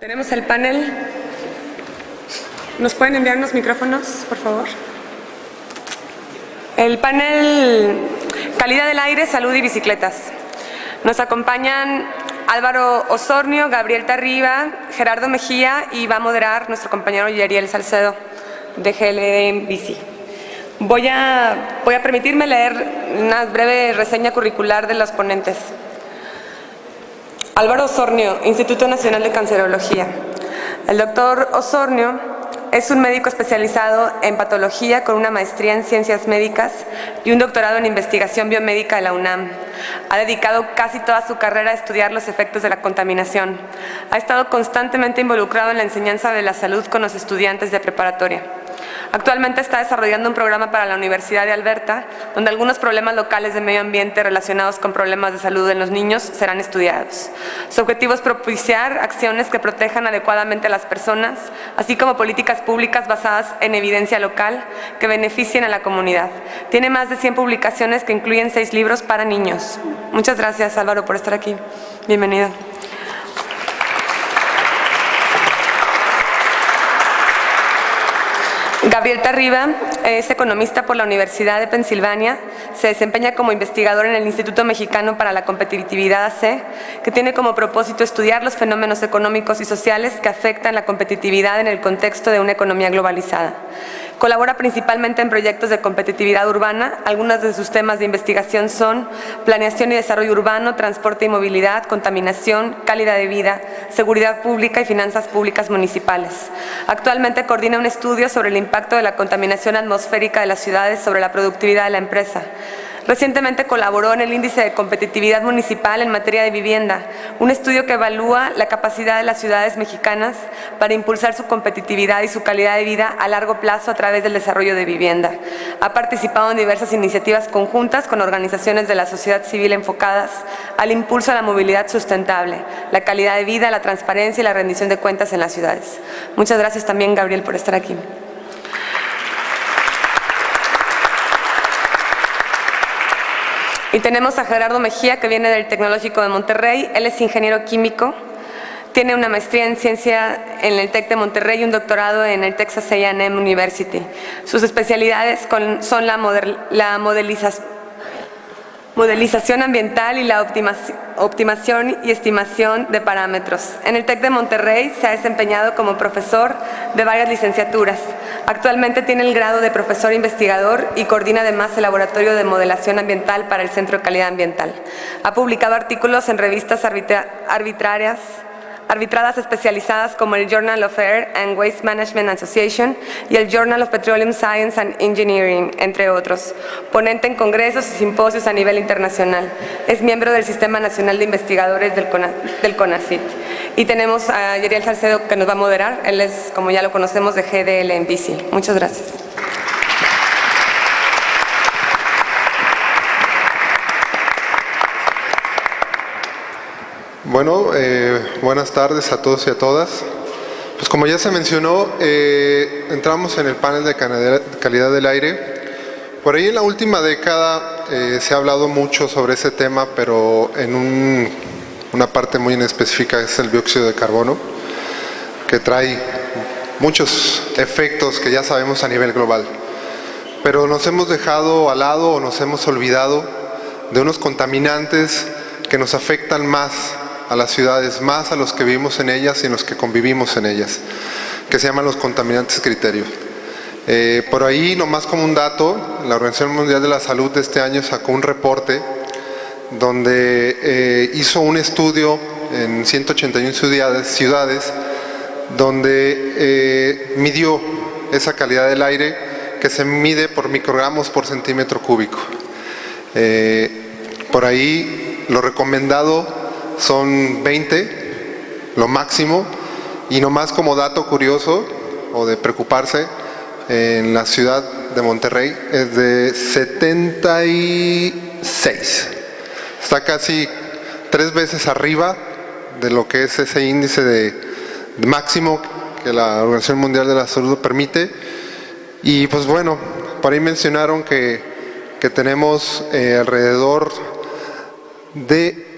Tenemos el panel. ¿Nos pueden enviar unos micrófonos, por favor? El panel Calidad del Aire, Salud y Bicicletas. Nos acompañan Álvaro Osornio, Gabriel Tarriba, Gerardo Mejía y va a moderar nuestro compañero Yeriel Salcedo de GLD Bici. Voy a permitirme leer una breve reseña curricular de los ponentes. Álvaro Osornio, Instituto Nacional de Cancerología. El doctor Osornio es un médico especializado en patología con una maestría en ciencias médicas y un doctorado en investigación biomédica de la UNAM. Ha dedicado casi toda su carrera a estudiar los efectos de la contaminación. Ha estado constantemente involucrado en la enseñanza de la salud con los estudiantes de preparatoria. Actualmente está desarrollando un programa para la Universidad de Alberta, donde algunos problemas locales de medio ambiente relacionados con problemas de salud en los niños serán estudiados. Su objetivo es propiciar acciones que protejan adecuadamente a las personas, así como políticas públicas basadas en evidencia local que beneficien a la comunidad. Tiene más de 100 publicaciones que incluyen 6 libros para niños. Muchas gracias, Álvaro, por estar aquí. Bienvenido. Gabriel Tarriba es economista por la Universidad de Pensilvania, se desempeña como investigador en el Instituto Mexicano para la Competitividad AC, que tiene como propósito estudiar los fenómenos económicos y sociales que afectan la competitividad en el contexto de una economía globalizada. Colabora principalmente en proyectos de competitividad urbana. Algunos de sus temas de investigación son planeación y desarrollo urbano, transporte y movilidad, contaminación, calidad de vida, seguridad pública y finanzas públicas municipales. Actualmente coordina un estudio sobre el impacto de la contaminación atmosférica de las ciudades sobre la productividad de la empresa. Recientemente colaboró en el Índice de Competitividad Municipal en materia de vivienda, un estudio que evalúa la capacidad de las ciudades mexicanas para impulsar su competitividad y su calidad de vida a largo plazo a través del desarrollo de vivienda. Ha participado en diversas iniciativas conjuntas con organizaciones de la sociedad civil enfocadas al impulso a la movilidad sustentable, la calidad de vida, la transparencia y la rendición de cuentas en las ciudades. Muchas gracias también, Gabriel, por estar aquí. Y tenemos a Gerardo Mejía, que viene del Tecnológico de Monterrey. Él es ingeniero químico, tiene una maestría en ciencia en el TEC de Monterrey y un doctorado en el Texas A&M University. Sus especialidades son la modelización ambiental y la optimación y estimación de parámetros. En el TEC de Monterrey se ha desempeñado como profesor de varias licenciaturas. Actualmente tiene el grado de profesor investigador y coordina además el Laboratorio de Modelación Ambiental para el Centro de Calidad Ambiental. Ha publicado artículos en revistas arbitradas especializadas como el Journal of Air and Waste Management Association y el Journal of Petroleum Science and Engineering, entre otros. Ponente en congresos y simposios a nivel internacional. Es miembro del Sistema Nacional de Investigadores del CONACYT. Y tenemos a Yeriel Salcedo, que nos va a moderar. Él es, como ya lo conocemos, de GDL Bici. Muchas gracias. Bueno, buenas tardes a todos y a todas. Pues como ya se mencionó, entramos en el panel de calidad del aire. Por ahí en la última década se ha hablado mucho sobre ese tema, pero en una parte muy específica es el dióxido de carbono, que trae muchos efectos que ya sabemos a nivel global. Pero nos hemos dejado al lado o nos hemos olvidado de unos contaminantes que nos afectan más a las ciudades, más a los que vivimos en ellas y en los que convivimos en ellas, que se llaman los contaminantes criterio. Por ahí, nomás como un dato, la Organización Mundial de la Salud de este año sacó un reporte donde hizo un estudio en 181 ciudades donde midió esa calidad del aire, que se mide por microgramos por centímetro cúbico. Por ahí lo recomendado son 20, lo máximo, y nomás como dato curioso o de preocuparse, en la ciudad de Monterrey es de 76. Está casi 3 veces arriba de lo que es ese índice de máximo que la Organización Mundial de la Salud permite. Y pues bueno, por ahí mencionaron que tenemos alrededor de...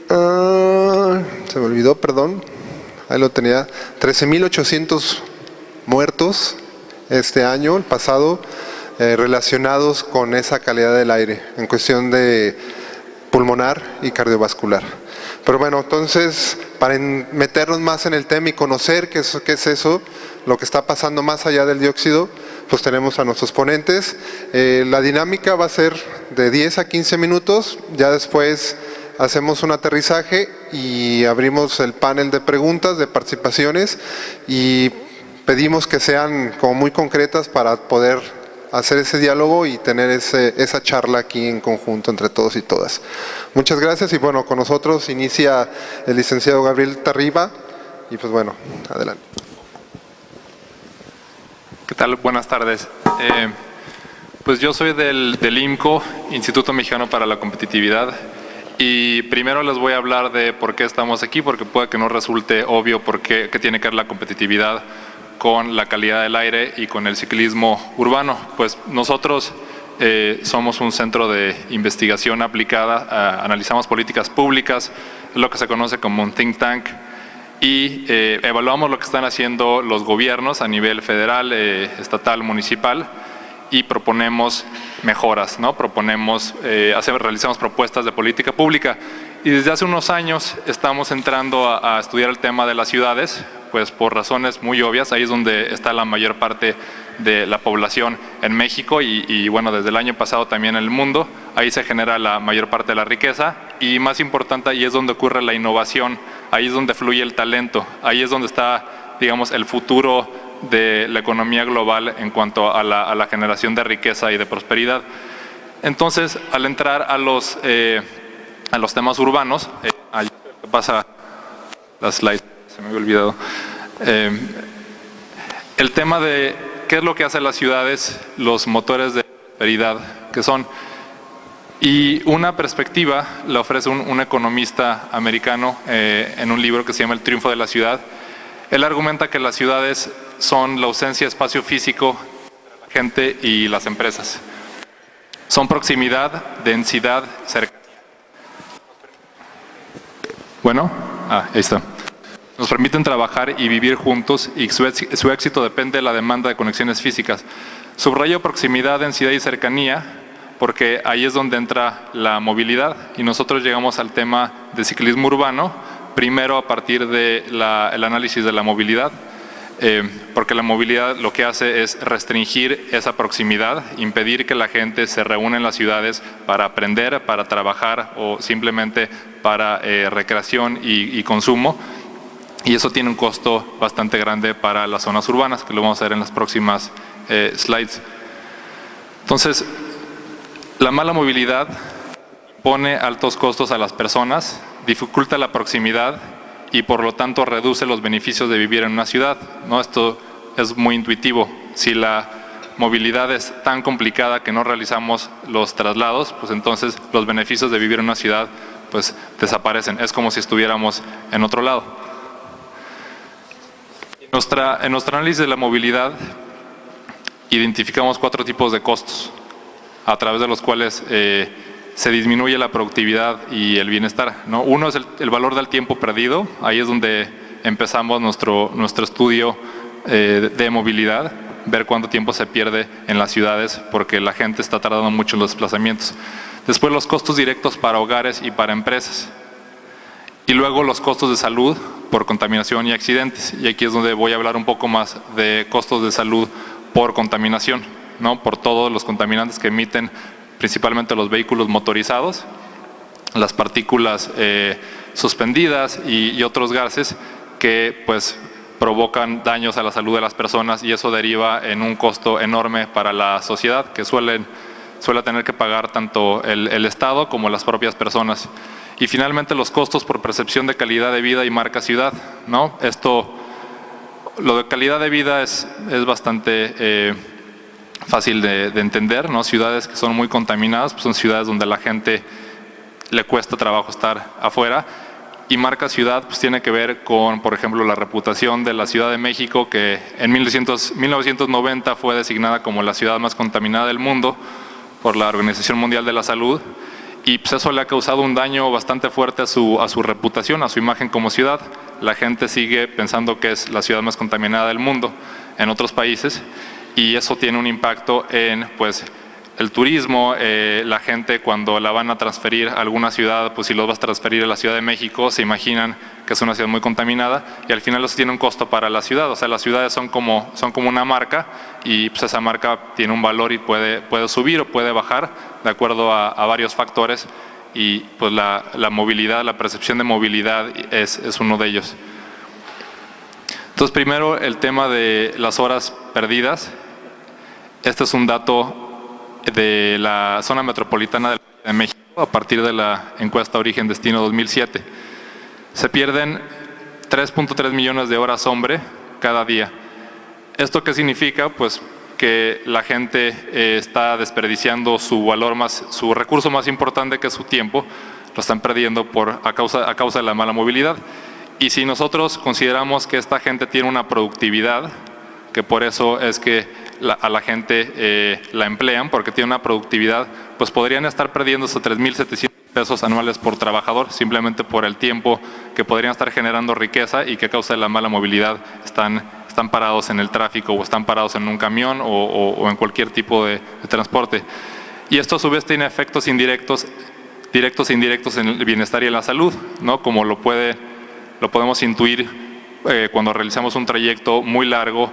se me olvidó, perdón. ahí lo tenía, 13.800 muertos este año, el pasado, relacionados con esa calidad del aire, en cuestión de pulmonar y cardiovascular. Pero bueno, entonces, para meternos más en el tema y conocer qué es eso, lo que está pasando más allá del dióxido, pues tenemos a nuestros ponentes. La dinámica va a ser de 10 a 15 minutos, ya después hacemos un aterrizaje y abrimos el panel de preguntas, de participaciones, y pedimos que sean como muy concretas para poder hacer ese diálogo y tener esa charla aquí en conjunto entre todos y todas. Muchas gracias y bueno, con nosotros inicia el licenciado Gabriel Tarriba y pues bueno, adelante. ¿Qué tal? Buenas tardes. Pues yo soy del IMCO, Instituto Mexicano para la Competitividad, y primero les voy a hablar de por qué estamos aquí, porque puede que no resulte obvio qué tiene que ver la competitividad con la calidad del aire y con el ciclismo urbano. Pues nosotros somos un centro de investigación aplicada, analizamos políticas públicas, es lo que se conoce como un think tank, y evaluamos lo que están haciendo los gobiernos a nivel federal, estatal, municipal, y proponemos mejoras, ¿no? Realizamos propuestas de política pública. Y desde hace unos años estamos entrando a estudiar el tema de las ciudades, pues por razones muy obvias. Ahí es donde está la mayor parte de la población en México y bueno, desde el año pasado también en el mundo. Ahí se genera la mayor parte de la riqueza y, más importante, ahí es donde ocurre la innovación, ahí es donde fluye el talento, ahí es donde está, digamos, el futuro de la economía global en cuanto a la generación de riqueza y de prosperidad. Entonces, al entrar a los temas urbanos, ¿qué pasa? Las slides, se me había olvidado. El tema de qué es lo que hacen las ciudades, los motores de prosperidad que son. Y una perspectiva la ofrece un economista americano en un libro que se llama El triunfo de la ciudad. Él argumenta que las ciudades son la ausencia de espacio físico entre la gente y las empresas. Son proximidad, densidad, cercanía. Bueno, ahí está. Nos permiten trabajar y vivir juntos y su éxito depende de la demanda de conexiones físicas. Subrayo proximidad, densidad y cercanía porque ahí es donde entra la movilidad y nosotros llegamos al tema de ciclismo urbano primero a partir del análisis de la movilidad, porque la movilidad lo que hace es restringir esa proximidad, impedir que la gente se reúna en las ciudades para aprender, para trabajar o simplemente para recreación y consumo. Y eso tiene un costo bastante grande para las zonas urbanas, que lo vamos a ver en las próximas slides. Entonces, la mala movilidad pone altos costos a las personas, dificulta la proximidad y por lo tanto reduce los beneficios de vivir en una ciudad, ¿no? Esto es muy intuitivo. Si la movilidad es tan complicada que no realizamos los traslados, pues entonces los beneficios de vivir en una ciudad pues desaparecen. Es como si estuviéramos en otro lado. En nuestro análisis de la movilidad identificamos 4 tipos de costos a través de los cuales se disminuye la productividad y el bienestar, ¿no? Uno es el valor del tiempo perdido. Ahí es donde empezamos nuestro estudio de movilidad, ver cuánto tiempo se pierde en las ciudades porque la gente está tardando mucho en los desplazamientos. Después los costos directos para hogares y para empresas. Y luego los costos de salud por contaminación y accidentes. Y aquí es donde voy a hablar un poco más de costos de salud por contaminación, ¿no? Por todos los contaminantes que emiten principalmente los vehículos motorizados, las partículas suspendidas y otros gases que pues provocan daños a la salud de las personas y eso deriva en un costo enorme para la sociedad que suele tener que pagar tanto el Estado como las propias personas. Y finalmente los costos por percepción de calidad de vida y marca ciudad, ¿no? Lo de calidad de vida es bastante fácil de entender, ¿no? Ciudades que son muy contaminadas pues son ciudades donde a la gente le cuesta trabajo estar afuera. Y marca ciudad pues tiene que ver con, por ejemplo, la reputación de la Ciudad de México, que en 1990 fue designada como la ciudad más contaminada del mundo por la Organización Mundial de la Salud. Y pues eso le ha causado un daño bastante fuerte a su reputación, a su imagen como ciudad. la gente sigue pensando que es la ciudad más contaminada del mundo en otros países, y eso tiene un impacto en pues el turismo. La gente cuando la van a transferir a alguna ciudad, pues si los vas a transferir a la Ciudad de México, se imaginan que es una ciudad muy contaminada, y al final eso tiene un costo para la ciudad. O sea, las ciudades son como una marca, y pues esa marca tiene un valor y puede subir o puede bajar de acuerdo a varios factores, y pues la movilidad, la percepción de movilidad es uno de ellos. Entonces, primero el tema de las horas perdidas. Este es un dato de la zona metropolitana de México a partir de la encuesta Origen Destino 2007. Se pierden 3.3 millones de horas hombre cada día. ¿Esto qué significa? Pues que la gente está desperdiciando su recurso más importante, que es su tiempo, lo están perdiendo a causa de la mala movilidad. Y si nosotros consideramos que esta gente tiene una productividad, que por eso es que a la gente la emplean, porque tiene una productividad, pues podrían estar perdiendo hasta 3.700 pesos anuales por trabajador, simplemente por el tiempo que podrían estar generando riqueza, y que a causa de la mala movilidad están parados en el tráfico, o están parados en un camión, o en cualquier tipo de transporte. Y esto a su vez tiene efectos directos e indirectos en el bienestar y en la salud, ¿no? Como lo podemos intuir cuando realizamos un trayecto muy largo,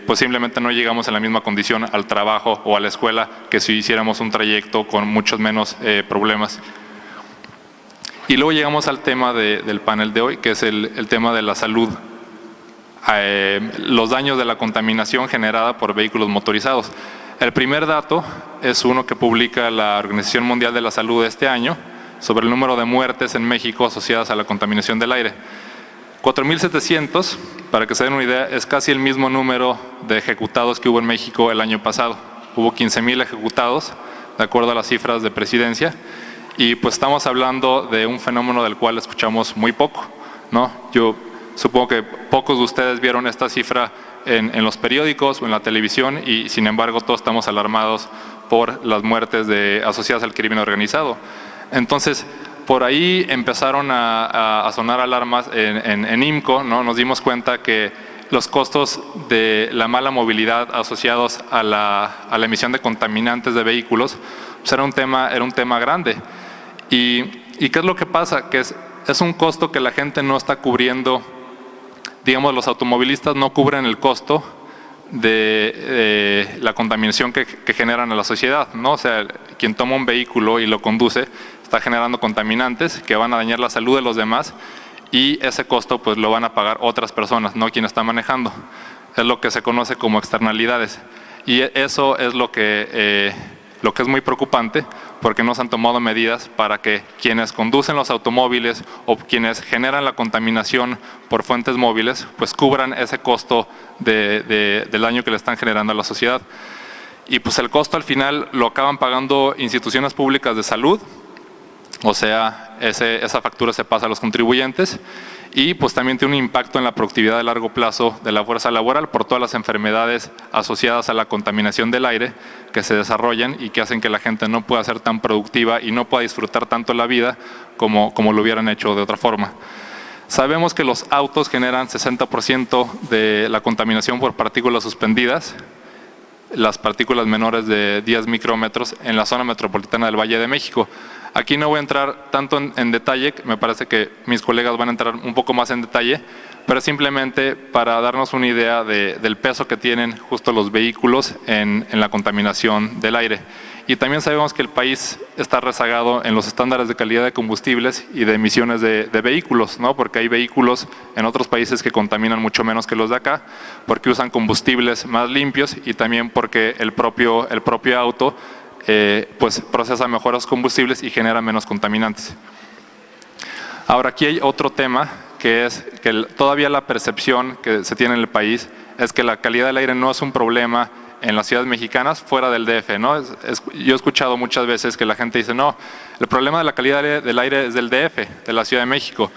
pues simplemente no llegamos en la misma condición al trabajo o a la escuela que si hiciéramos un trayecto con muchos menos problemas. Y luego llegamos al tema del panel de hoy, que es el tema de la salud. Los daños de la contaminación generada por vehículos motorizados. El primer dato es uno que publica la Organización Mundial de la Salud este año sobre el número de muertes en México asociadas a la contaminación del aire. 4.700, para que se den una idea, es casi el mismo número de ejecutados que hubo en México el año pasado. Hubo 15.000 ejecutados, de acuerdo a las cifras de Presidencia, y pues estamos hablando de un fenómeno del cual escuchamos muy poco, ¿no? Yo supongo que pocos de ustedes vieron esta cifra en los periódicos o en la televisión, y sin embargo todos estamos alarmados por las muertes asociadas al crimen organizado. Entonces, por ahí empezaron a sonar alarmas en IMCO, ¿no? Nos dimos cuenta que los costos de la mala movilidad asociados a la emisión de contaminantes de vehículos, pues era un tema grande. ¿Y qué es lo que pasa? Que es un costo que la gente no está cubriendo. Digamos, los automovilistas no cubren el costo de la contaminación que generan a la sociedad, ¿no? O sea, quien toma un vehículo y lo conduce está generando contaminantes que van a dañar la salud de los demás, y ese costo pues lo van a pagar otras personas, no quien está manejando. Es lo que se conoce como externalidades, y eso es lo que es muy preocupante, porque no se han tomado medidas para que quienes conducen los automóviles o quienes generan la contaminación por fuentes móviles pues cubran ese costo del daño que le están generando a la sociedad. Y pues el costo al final lo acaban pagando instituciones públicas de salud. O sea, esa factura se pasa a los contribuyentes, y pues también tiene un impacto en la productividad de largo plazo de la fuerza laboral por todas las enfermedades asociadas a la contaminación del aire que se desarrollan y que hacen que la gente no pueda ser tan productiva y no pueda disfrutar tanto la vida como lo hubieran hecho de otra forma. Sabemos que los autos generan 60% de la contaminación por partículas suspendidas, las partículas menores de 10 micrómetros en la zona metropolitana del Valle de México. Aquí no voy a entrar tanto en detalle, me parece que mis colegas van a entrar un poco más en detalle, pero simplemente para darnos una idea del peso que tienen justo los vehículos en la contaminación del aire. Y también sabemos que el país está rezagado en los estándares de calidad de combustibles y de emisiones de vehículos, ¿no? Porque hay vehículos en otros países que contaminan mucho menos que los de acá, porque usan combustibles más limpios, y también porque el propio auto pues procesa mejor los combustibles y genera menos contaminantes. Ahora, aquí hay otro tema, que es que todavía la percepción que se tiene en el país es que la calidad del aire no es un problema en las ciudades mexicanas fuera del DF, ¿no? Yo he escuchado muchas veces que la gente dice, no, el problema de la calidad del aire es del DF, de la Ciudad de México.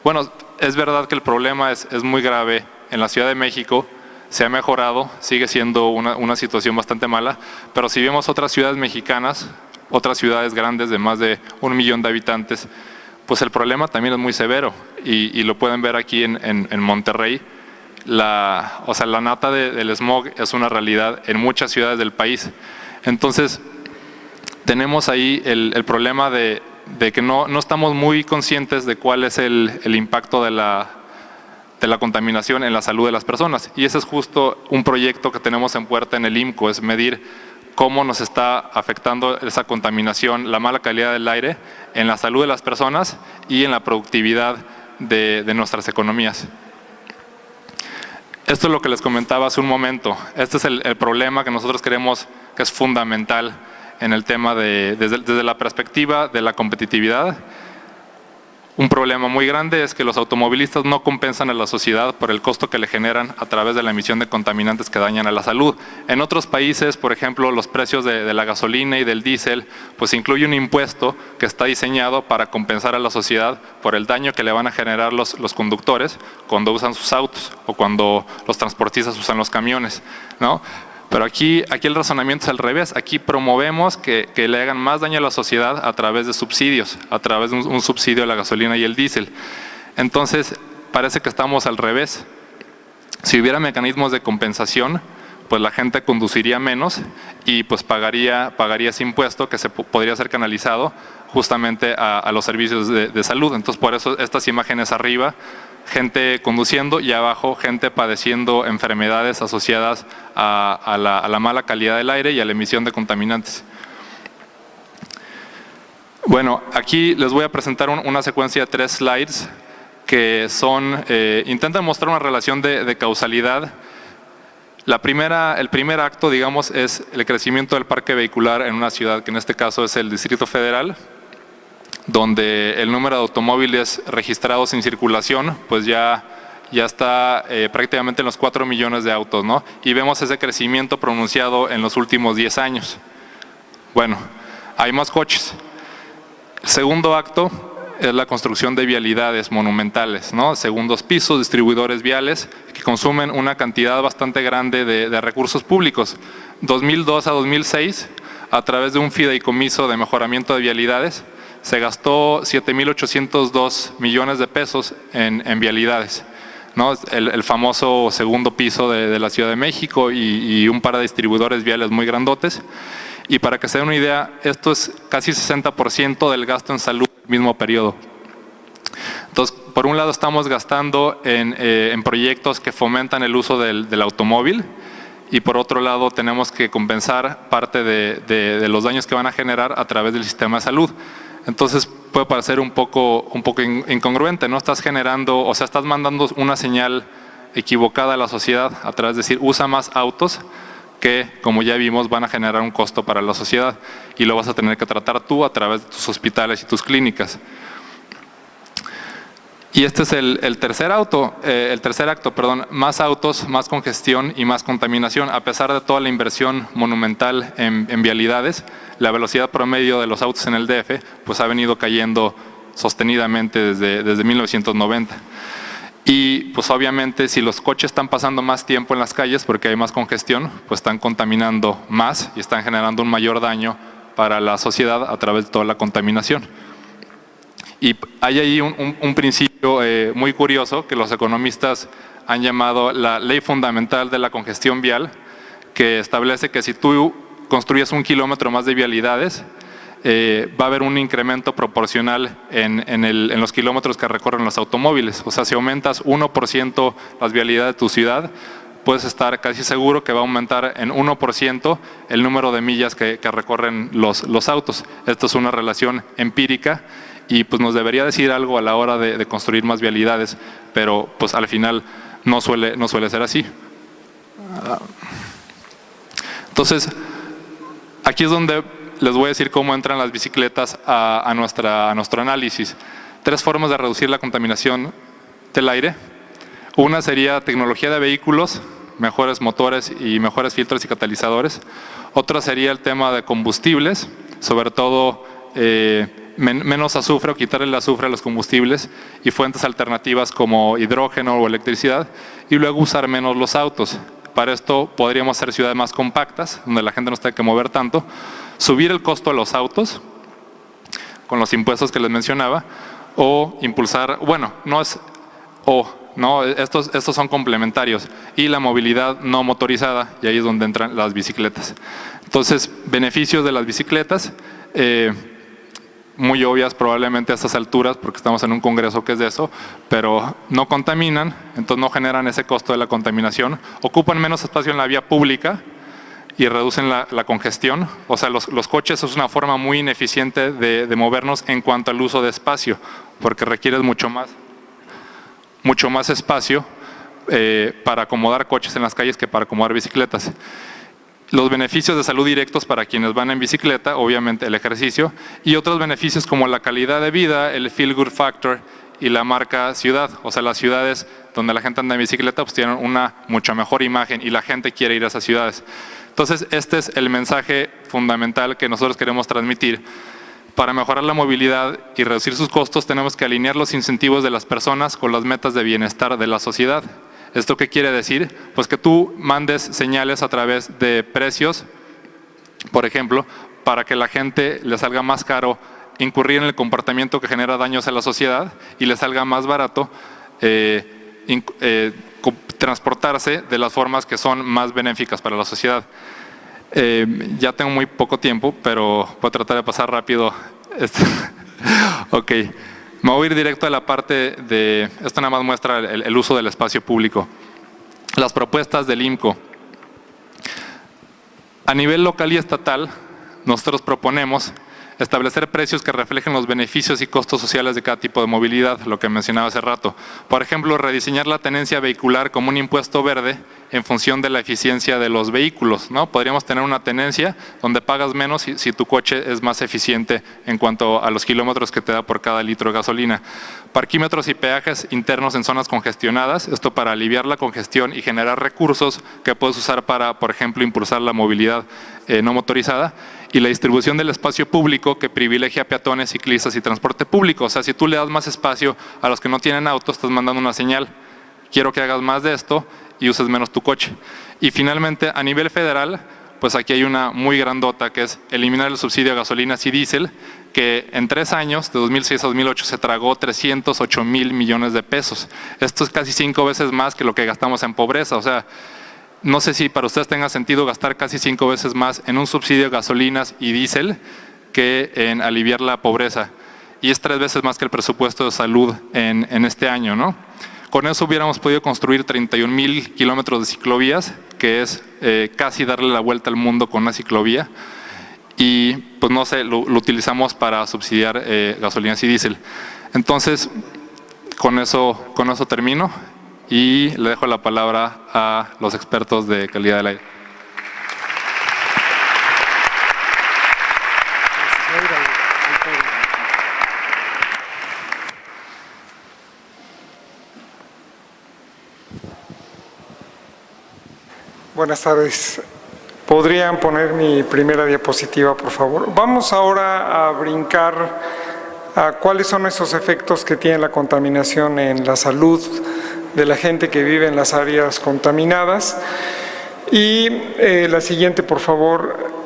Bueno, es verdad que el problema es muy grave en la Ciudad de México. Se ha mejorado, sigue siendo una situación bastante mala, pero si vemos otras ciudades mexicanas, otras ciudades grandes de más de 1 millón de habitantes, pues el problema también es muy severo y lo pueden ver aquí en Monterrey. La nata del smog es una realidad en muchas ciudades del país. Entonces, tenemos ahí el problema de que no estamos muy conscientes de cuál es el impacto de la contaminación en la salud de las personas. Y ese es justo un proyecto que tenemos en puerta en el IMCO, es medir cómo nos está afectando esa contaminación, la mala calidad del aire, en la salud de las personas y en la productividad de nuestras economías. Esto es lo que les comentaba hace un momento. Este es el problema que nosotros creemos que es fundamental en el tema desde la perspectiva de la competitividad. Un problema muy grande es que los automovilistas no compensan a la sociedad por el costo que le generan a través de la emisión de contaminantes que dañan a la salud. En otros países, por ejemplo, los precios de la gasolina y del diésel, pues incluye un impuesto que está diseñado para compensar a la sociedad por el daño que le van a generar los conductores cuando usan sus autos o cuando los transportistas usan los camiones, ¿no? Pero aquí el razonamiento es al revés. Aquí promovemos que le hagan más daño a la sociedad a través de subsidios, a través de un subsidio a la gasolina y el diésel. Entonces, parece que estamos al revés. Si hubiera mecanismos de compensación, pues la gente conduciría menos y pues pagaría ese impuesto que podría ser canalizado justamente a los servicios de salud. Entonces, por eso estas imágenes arriba, gente conduciendo, y abajo gente padeciendo enfermedades asociadas a la mala calidad del aire y a la emisión de contaminantes. Bueno, aquí les voy a presentar una secuencia de 3 slides que intentan mostrar una relación de causalidad. El primer acto, digamos, es el crecimiento del parque vehicular en una ciudad, que en este caso es el Distrito Federal, donde el número de automóviles registrados en circulación pues ya está prácticamente en los 4 millones de autos, ¿no? Y vemos ese crecimiento pronunciado en los últimos 10 años. Bueno, hay más coches. El segundo acto es la construcción de vialidades monumentales, ¿no? Segundos pisos, distribuidores viales que consumen una cantidad bastante grande de recursos públicos. 2002 a 2006, a través de un fideicomiso de mejoramiento de vialidades, se gastó 7.802 millones de pesos en vialidades, ¿no? El famoso segundo piso de la Ciudad de México y un par de distribuidores viales muy grandotes. Y para que se den una idea, esto es casi 60% del gasto en salud del mismo periodo. Entonces, por un lado estamos gastando en proyectos que fomentan el uso del automóvil, y por otro lado tenemos que compensar parte de los daños que van a generar a través del sistema de salud. Entonces puede parecer un poco incongruente, ¿no? Estás mandando una señal equivocada a la sociedad a través de decir usa más autos que, como ya vimos, van a generar un costo para la sociedad y lo vas a tener que tratar tú a través de tus hospitales y tus clínicas. Y este es el tercer acto, más autos, más congestión y más contaminación. A pesar de toda la inversión monumental en vialidades, la velocidad promedio de los autos en el DF pues ha venido cayendo sostenidamente desde 1990. Y pues obviamente si los coches están pasando más tiempo en las calles porque hay más congestión, pues están contaminando más y están generando un mayor daño para la sociedad a través de toda la contaminación. Y hay ahí un principio muy curioso que los economistas han llamado la ley fundamental de la congestión vial, que establece que si tú construyes 1 kilómetro más de vialidades, va a haber un incremento proporcional en los kilómetros que recorren los automóviles. O sea, si aumentas 1% las vialidades de tu ciudad, puedes estar casi seguro que va a aumentar en 1% el número de millas que recorren los autos. Esto es una relación empírica y pues nos debería decir algo a la hora de construir más vialidades, pero pues al final no suele ser así. Entonces, aquí es donde les voy a decir cómo entran las bicicletas a nuestro análisis. 3 formas de reducir la contaminación del aire. Una sería tecnología de vehículos, mejores motores y mejores filtros y catalizadores. Otra sería el tema de combustibles, sobre todo menos azufre o quitar el azufre a los combustibles y fuentes alternativas como hidrógeno o electricidad, y luego usar menos los autos. Para esto podríamos hacer ciudades más compactas, donde la gente no tenga que mover tanto, subir el costo de los autos con los impuestos que les mencionaba, o impulsar, bueno, no es o, ¿no? Estos son complementarios, y la movilidad no motorizada, y ahí es donde entran las bicicletas. Entonces, beneficios de las bicicletas, muy obvias probablemente a estas alturas, porque estamos en un congreso que es de eso, pero no contaminan, entonces no generan ese costo de la contaminación, ocupan menos espacio en la vía pública y reducen la congestión. O sea, los coches es una forma muy ineficiente de movernos en cuanto al uso de espacio, porque requieres mucho más espacio para acomodar coches en las calles que para acomodar bicicletas. Los beneficios de salud directos para quienes van en bicicleta, obviamente el ejercicio, y otros beneficios como la calidad de vida, el feel good factor y la marca ciudad. O sea, las ciudades donde la gente anda en bicicleta pues tienen una mucho mejor imagen y la gente quiere ir a esas ciudades. Entonces, este es el mensaje fundamental que nosotros queremos transmitir. Para mejorar la movilidad y reducir sus costos, tenemos que alinear los incentivos de las personas con las metas de bienestar de la sociedad. ¿Esto qué quiere decir? Pues que tú mandes señales a través de precios, por ejemplo, para que la gente le salga más caro incurrir en el comportamiento que genera daños a la sociedad y le salga más barato transportarse de las formas que son más benéficas para la sociedad. Ya tengo muy poco tiempo, pero voy a tratar de pasar rápido. Ok. Me voy a ir directo a la parte de, esto nada más muestra el uso del espacio público. Las propuestas del IMCO. A nivel local y estatal, nosotros proponemos establecer precios que reflejen los beneficios y costos sociales de cada tipo de movilidad, lo que mencionaba hace rato. Por ejemplo, rediseñar la tenencia vehicular como un impuesto verde en función de la eficiencia de los vehículos, ¿no? Podríamos tener una tenencia donde pagas menos si tu coche es más eficiente en cuanto a los kilómetros que te da por cada litro de gasolina. Parquímetros y peajes internos en zonas congestionadas, esto para aliviar la congestión y generar recursos que puedes usar para, por ejemplo, impulsar la movilidad no motorizada. Y la distribución del espacio público que privilegia a peatones, ciclistas y transporte público. O sea, si tú le das más espacio a los que no tienen auto, estás mandando una señal. Quiero que hagas más de esto y uses menos tu coche. Y finalmente, a nivel federal, pues aquí hay una muy grandota que es eliminar el subsidio a gasolinas y diésel, que en 3 años, de 2006 a 2008, se tragó 308,000 millones de pesos. Esto es casi 5 veces más que lo que gastamos en pobreza. O sea, no sé si para ustedes tenga sentido gastar casi 5 veces más en un subsidio de gasolinas y diésel que en aliviar la pobreza. Y es 3 veces más que el presupuesto de salud en este año, ¿no? Con eso hubiéramos podido construir 31,000 kilómetros de ciclovías, que es casi darle la vuelta al mundo con una ciclovía. Y pues no sé, lo utilizamos para subsidiar gasolinas y diésel. Entonces, con eso termino. Y le dejo la palabra a los expertos de calidad del aire. Buenas tardes. ¿Podrían poner mi primera diapositiva, por favor? Vamos ahora a brincar a cuáles son esos efectos que tiene la contaminación en la salud de la gente que vive en las áreas contaminadas. Y la siguiente, por favor.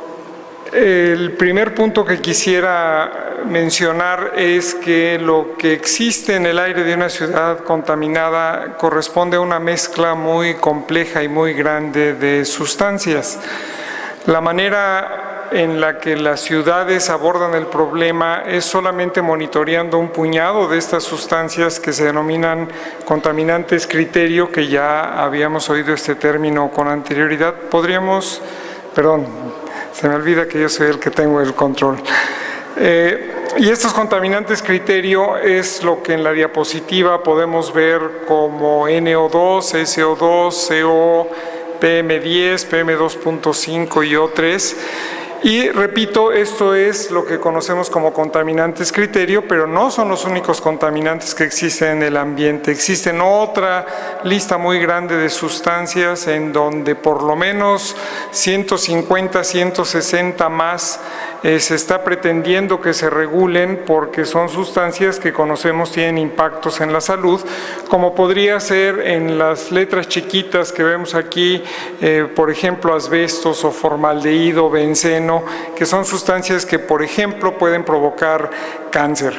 El primer punto que quisiera mencionar es que lo que existe en el aire de una ciudad contaminada corresponde a una mezcla muy compleja y muy grande de sustancias. La manera en la que las ciudades abordan el problema es solamente monitoreando un puñado de estas sustancias que se denominan contaminantes criterio, que ya habíamos oído este término con anterioridad. Podríamos, perdón, se me olvida que yo soy el que tengo el control. Y estos contaminantes criterio es lo que en la diapositiva podemos ver como NO2, SO2, CO, PM10, PM2.5 y O3. Y repito, esto es lo que conocemos como contaminantes criterio, pero no son los únicos contaminantes que existen en el ambiente. Existen otra lista muy grande de sustancias en donde por lo menos 150, 160 más se está pretendiendo que se regulen, porque son sustancias que conocemos tienen impactos en la salud, como podría ser en las letras chiquitas que vemos aquí, por ejemplo, asbestos o formaldehído, benceno, que son sustancias que, por ejemplo, pueden provocar cáncer.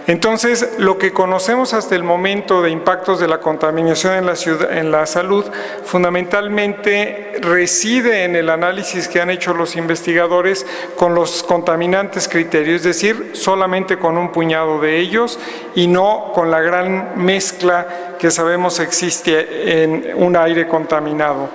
Entonces, lo que conocemos hasta el momento de impactos de la contaminación en la salud, fundamentalmente reside en el análisis que han hecho los investigadores con los contaminantes criterios, es decir, solamente con un puñado de ellos y no con la gran mezcla que sabemos existe en un aire contaminado.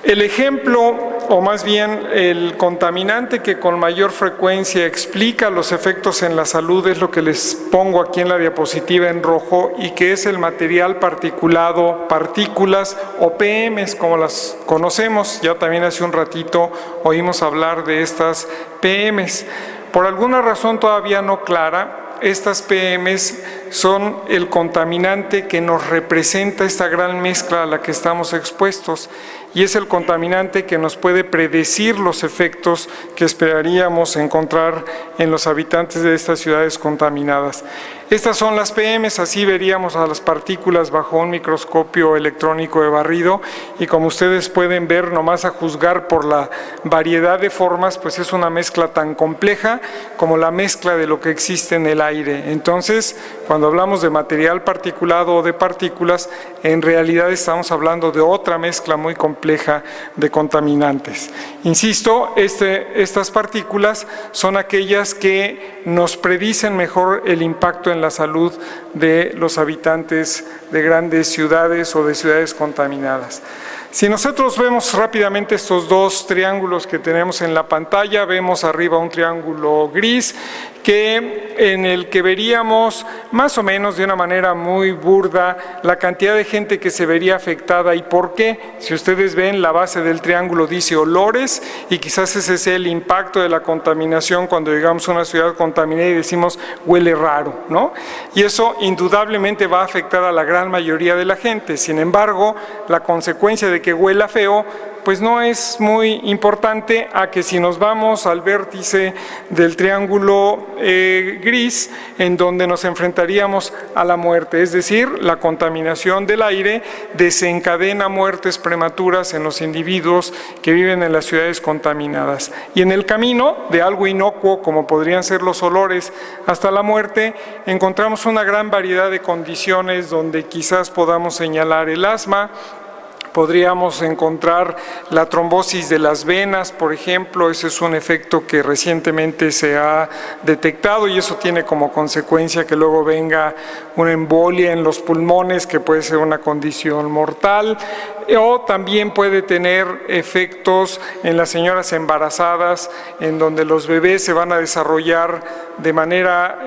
El ejemplo, o más bien el contaminante que con mayor frecuencia explica los efectos en la salud es lo que les pongo aquí en la diapositiva en rojo y que es el material particulado, partículas o PMs como las conocemos. Ya también hace un ratito oímos hablar de estas PMs. Por alguna razón todavía no clara, estas PMs son el contaminante que nos representa esta gran mezcla a la que estamos expuestos y es el contaminante que nos puede predecir los efectos que esperaríamos encontrar en los habitantes de estas ciudades contaminadas. Estas son las PMs, así veríamos a las partículas bajo un microscopio electrónico de barrido y como ustedes pueden ver, nomás a juzgar por la variedad de formas, pues es una mezcla tan compleja como la mezcla de lo que existe en el aire. Entonces, cuando hablamos de material particulado o de partículas, en realidad estamos hablando de otra mezcla muy compleja de contaminantes. Insisto, estas partículas son aquellas que nos predicen mejor el impacto en la salud de los habitantes de grandes ciudades o de ciudades contaminadas. Si nosotros vemos rápidamente estos dos triángulos que tenemos en la pantalla, vemos arriba un triángulo gris en el que veríamos más o menos de una manera muy burda la cantidad de gente que se vería afectada y por qué. Si ustedes ven, la base del triángulo dice olores y quizás ese sea el impacto de la contaminación cuando llegamos a una ciudad contaminada y decimos huele raro, ¿no? Y eso indudablemente va a afectar a la gran mayoría de la gente. Sin embargo, la consecuencia de que huela feo pues no es muy importante a que si nos vamos al vértice del triángulo gris, en donde nos enfrentaríamos a la muerte, es decir, la contaminación del aire desencadena muertes prematuras en los individuos que viven en las ciudades contaminadas. Y en el camino de algo inocuo, como podrían ser los olores, hasta la muerte, encontramos una gran variedad de condiciones donde quizás podamos señalar el asma. Podríamos encontrar la trombosis de las venas, por ejemplo, ese es un efecto que recientemente se ha detectado y eso tiene como consecuencia que luego venga una embolia en los pulmones que puede ser una condición mortal o también puede tener efectos en las señoras embarazadas en donde los bebés se van a desarrollar de manera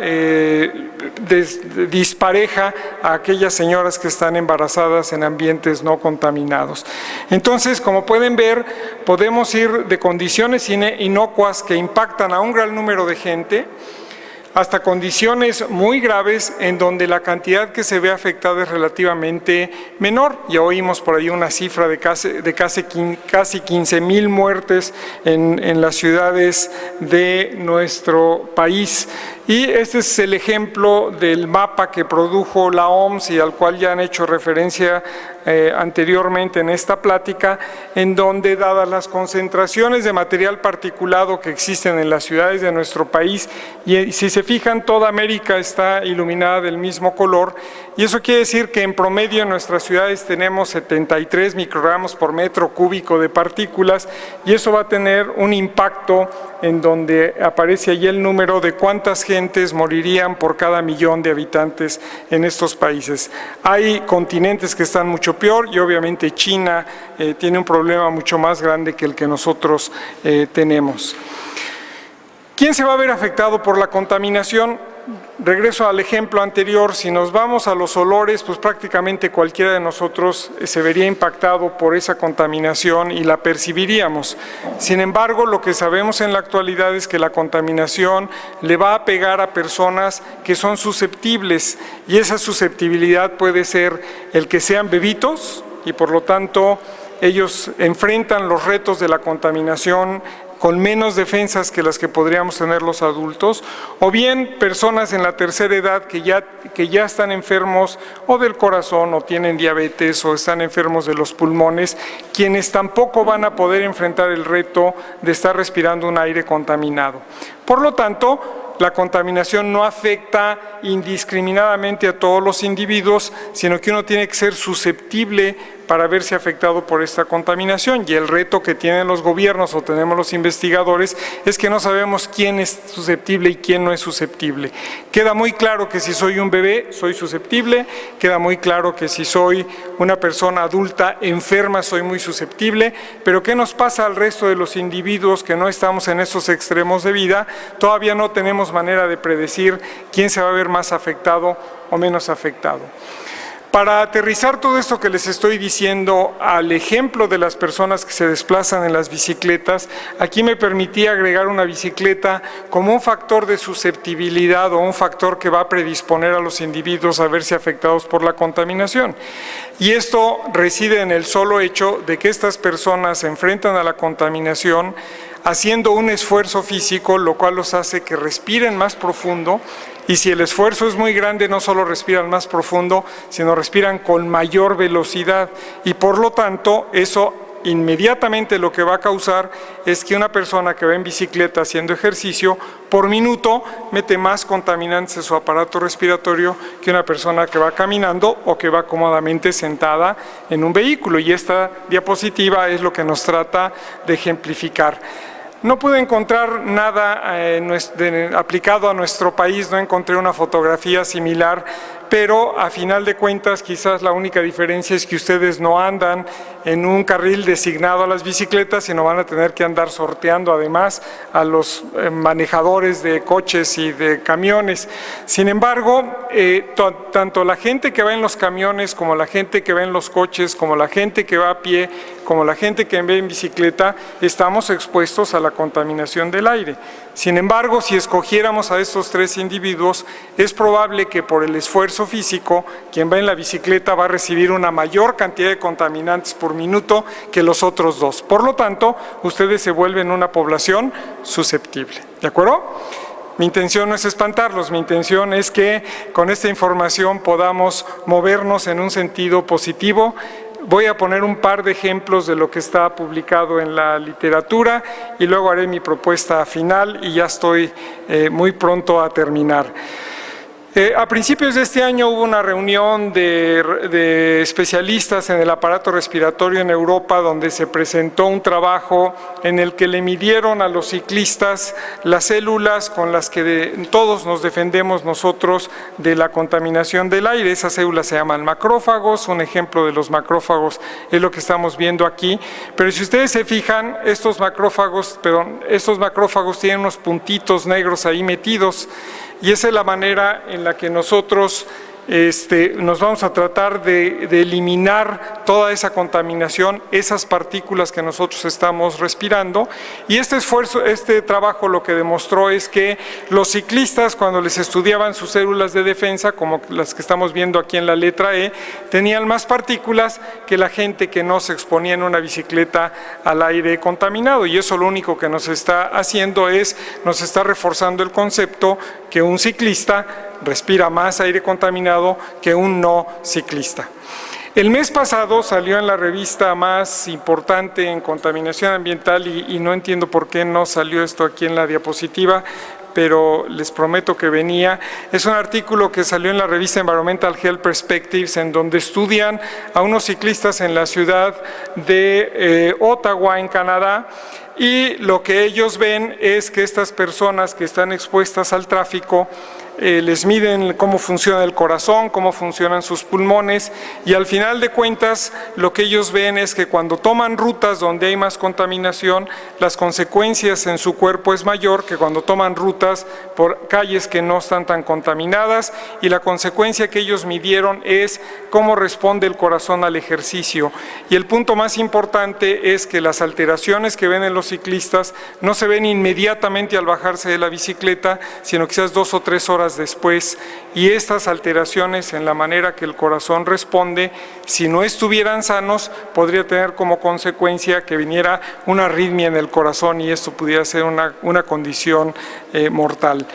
dispareja a aquellas señoras que están embarazadas en ambientes no contaminados. Entonces, como pueden ver, podemos ir de condiciones inocuas que impactan a un gran número de gente hasta condiciones muy graves en donde la cantidad que se ve afectada es relativamente menor. Ya oímos por ahí una cifra de casi 15,000 muertes en las ciudades de nuestro país. Y este es el ejemplo del mapa que produjo la OMS y al cual ya han hecho referencia anteriormente en esta plática, en donde dadas las concentraciones de material particulado que existen en las ciudades de nuestro país, y si se fijan toda América está iluminada del mismo color, y eso quiere decir que en promedio en nuestras ciudades tenemos 73 microgramos por metro cúbico de partículas, y eso va a tener un impacto en donde aparece allí el número de cuántas gentes morirían por cada millón de habitantes en estos países. Hay continentes que están mucho peor y obviamente China tiene un problema mucho más grande que el que nosotros tenemos. ¿Quién se va a ver afectado por la contaminación? Regreso al ejemplo anterior, si nos vamos a los olores, pues prácticamente cualquiera de nosotros se vería impactado por esa contaminación y la percibiríamos. Sin embargo, lo que sabemos en la actualidad es que la contaminación le va a pegar a personas que son susceptibles y esa susceptibilidad puede ser el que sean bebitos y por lo tanto ellos enfrentan los retos de la contaminación con menos defensas que las que podríamos tener los adultos, o bien personas en la tercera edad que ya están enfermos o del corazón o tienen diabetes o están enfermos de los pulmones, quienes tampoco van a poder enfrentar el reto de estar respirando un aire contaminado. Por lo tanto, la contaminación no afecta indiscriminadamente a todos los individuos, sino que uno tiene que ser susceptible para verse afectado por esta contaminación, y el reto que tienen los gobiernos o tenemos los investigadores es que no sabemos quién es susceptible y quién no es susceptible. Queda muy claro que si soy un bebé soy susceptible, queda muy claro que si soy una persona adulta enferma soy muy susceptible, pero ¿qué nos pasa al resto de los individuos que no estamos en estos extremos de vida? Todavía no tenemos manera de predecir quién se va a ver más afectado o menos afectado. Para aterrizar todo esto que les estoy diciendo al ejemplo de las personas que se desplazan en las bicicletas, aquí me permití agregar una bicicleta como un factor de susceptibilidad o un factor que va a predisponer a los individuos a verse afectados por la contaminación. Y esto reside en el solo hecho de que estas personas se enfrentan a la contaminación haciendo un esfuerzo físico, lo cual los hace que respiren más profundo, y si el esfuerzo es muy grande, no solo respiran más profundo, sino respiran con mayor velocidad, y por lo tanto, eso inmediatamente lo que va a causar es que una persona que va en bicicleta haciendo ejercicio, por minuto mete más contaminantes en su aparato respiratorio que una persona que va caminando o que va cómodamente sentada en un vehículo, y esta diapositiva es lo que nos trata de ejemplificar. No pude encontrar nada aplicado a nuestro país, no encontré una fotografía similar, pero a final de cuentas quizás la única diferencia es que ustedes no andan en un carril designado a las bicicletas, sino van a tener que andar sorteando además a los manejadores de coches y de camiones. Sin embargo, tanto la gente que va en los camiones, como la gente que va en los coches, como la gente que va a pie, como la gente que va en bicicleta, estamos expuestos a la contaminación del aire. Sin embargo, si escogiéramos a estos tres individuos, es probable que por el esfuerzo físico, quien va en la bicicleta va a recibir una mayor cantidad de contaminantes por minuto que los otros dos. Por lo tanto, ustedes se vuelven una población susceptible. ¿De acuerdo? Mi intención no es espantarlos, mi intención es que con esta información podamos movernos en un sentido positivo. Voy a poner un par de ejemplos de lo que está publicado en la literatura y luego haré mi propuesta final y ya estoy muy pronto a terminar. A principios de este año hubo una reunión de especialistas en el aparato respiratorio en Europa, donde se presentó un trabajo en el que le midieron a los ciclistas las células con las que todos nos defendemos nosotros de la contaminación del aire. Esas células se llaman macrófagos, un ejemplo de los macrófagos es lo que estamos viendo aquí, pero si ustedes se fijan, estos macrófagos tienen unos puntitos negros ahí metidos, y esa es la manera en la que nosotros nos vamos a tratar de eliminar toda esa contaminación, esas partículas que nosotros estamos respirando. Y este trabajo lo que demostró es que los ciclistas, cuando les estudiaban sus células de defensa, como las que estamos viendo aquí en la letra E, tenían más partículas que la gente que no se exponía en una bicicleta al aire contaminado. Y eso lo único que nos está haciendo es, nos está reforzando el concepto que un ciclista respira más aire contaminado que un no ciclista. El mes pasado salió en la revista más importante en contaminación ambiental y no entiendo por qué no salió esto aquí en la diapositiva, pero les prometo que venía. Es un artículo que salió en la revista Environmental Health Perspectives, en donde estudian a unos ciclistas en la ciudad de Ottawa, en Canadá, y lo que ellos ven es que estas personas que están expuestas al tráfico les miden cómo funciona el corazón, cómo funcionan sus pulmones, y al final de cuentas lo que ellos ven es que cuando toman rutas donde hay más contaminación, las consecuencias en su cuerpo es mayor que cuando toman rutas por calles que no están tan contaminadas, y la consecuencia que ellos midieron es cómo responde el corazón al ejercicio. Y el punto más importante es que las alteraciones que ven en los ciclistas no se ven inmediatamente al bajarse de la bicicleta, sino quizás 2 o 3 horas después, y estas alteraciones en la manera que el corazón responde, si no estuvieran sanos, podría tener como consecuencia que viniera una arritmia en el corazón y esto pudiera ser una condición mortal.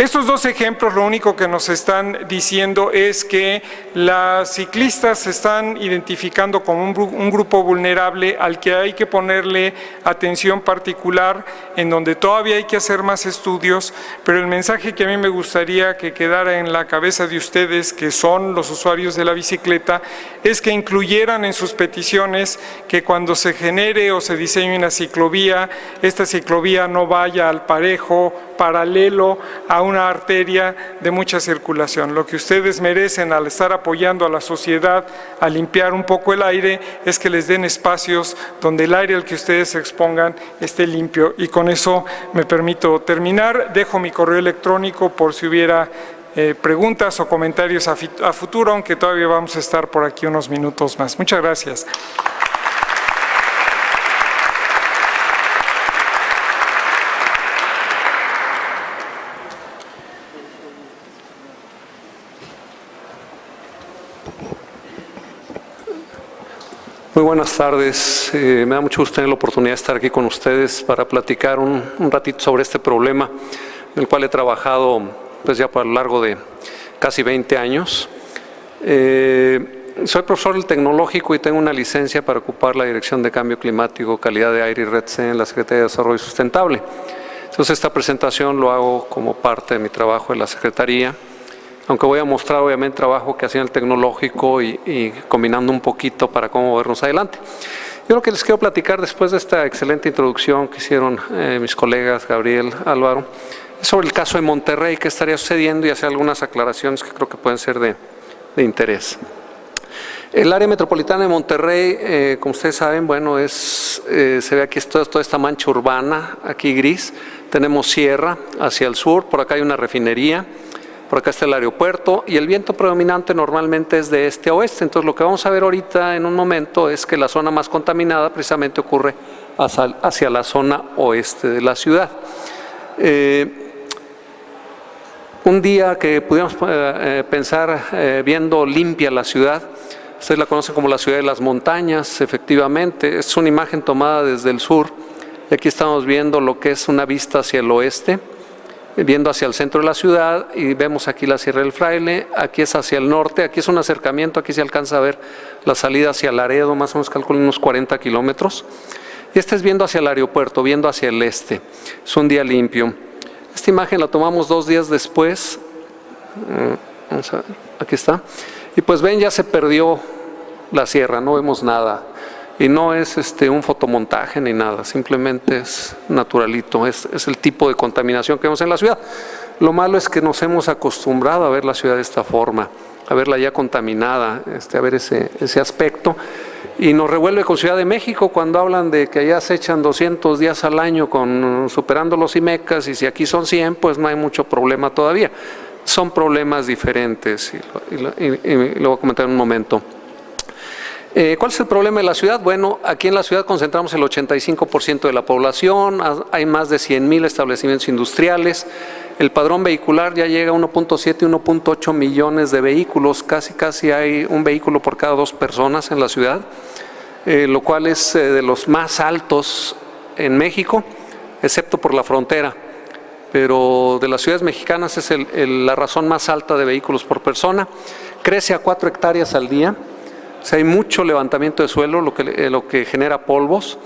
Estos dos ejemplos lo único que nos están diciendo es que las ciclistas se están identificando como un grupo vulnerable al que hay que ponerle atención particular, en donde todavía hay que hacer más estudios, pero el mensaje que a mí me gustaría que quedara en la cabeza de ustedes, que son los usuarios de la bicicleta, es que incluyeran en sus peticiones que cuando se genere o se diseñe una ciclovía, esta ciclovía no vaya al parejo, paralelo a una arteria de mucha circulación. Lo que ustedes merecen al estar apoyando a la sociedad a limpiar un poco el aire es que les den espacios donde el aire al que ustedes se expongan esté limpio. Y con eso me permito terminar. Dejo mi correo electrónico por si hubiera preguntas o comentarios a futuro, aunque todavía vamos a estar por aquí unos minutos más. Muchas gracias. Muy buenas tardes. Me da mucho gusto tener la oportunidad de estar aquí con ustedes para platicar un ratito sobre este problema, en el cual he trabajado pues ya por lo largo de casi 20 años. Soy profesor del Tecnológico y tengo una licencia para ocupar la Dirección de Cambio Climático, Calidad de Aire y Red C en la Secretaría de Desarrollo Sustentable. Entonces esta presentación lo hago como parte de mi trabajo en la Secretaría, aunque voy a mostrar obviamente trabajo que hacía en el Tecnológico y combinando un poquito para cómo movernos adelante. Yo lo que les quiero platicar después de esta excelente introducción que hicieron mis colegas Gabriel, Álvaro, es sobre el caso de Monterrey, qué estaría sucediendo y hacer algunas aclaraciones que creo que pueden ser de interés. El área metropolitana de Monterrey, como ustedes saben, bueno, se ve aquí toda esta mancha urbana, aquí gris. Tenemos sierra hacia el sur, por acá hay una refinería. Por acá está el aeropuerto y el viento predominante normalmente es de este a oeste. Entonces lo que vamos a ver ahorita en un momento es que la zona más contaminada precisamente ocurre hacia la zona oeste de la ciudad. Un día que pudiéramos pensar viendo limpia la ciudad, ustedes la conocen como la ciudad de las montañas, efectivamente, es una imagen tomada desde el sur. Y aquí estamos viendo lo que es una vista hacia el oeste, viendo hacia el centro de la ciudad y vemos aquí la Sierra del Fraile, aquí es hacia el norte, aquí es un acercamiento, aquí se alcanza a ver la salida hacia Laredo, más o menos calculo unos 40 kilómetros. Y este es viendo hacia el aeropuerto, viendo hacia el este, es un día limpio. Esta imagen la tomamos 2 días después, vamos a ver, aquí está, y pues ven, ya se perdió la sierra, no vemos nada. Y no es un fotomontaje ni nada, simplemente es naturalito, es el tipo de contaminación que vemos en la ciudad. Lo malo es que nos hemos acostumbrado a ver la ciudad de esta forma, a verla ya contaminada, a ver ese aspecto. Y nos revuelve con Ciudad de México cuando hablan de que allá se echan 200 días al año superando los IMECAS y si aquí son 100, pues no hay mucho problema todavía. Son problemas diferentes y lo voy a comentar en un momento. ¿Cuál es el problema de la ciudad? Bueno, aquí en la ciudad concentramos el 85% de la población, hay más de 100,000 establecimientos industriales, el padrón vehicular ya llega a 1.7, 1.8 millones de vehículos, casi hay un vehículo por cada 2 personas en la ciudad, lo cual es de los más altos en México, excepto por la frontera, pero de las ciudades mexicanas es la razón más alta de vehículos por persona, crece a 4 hectáreas al día. O sea, hay mucho levantamiento de suelo, lo que genera polvos,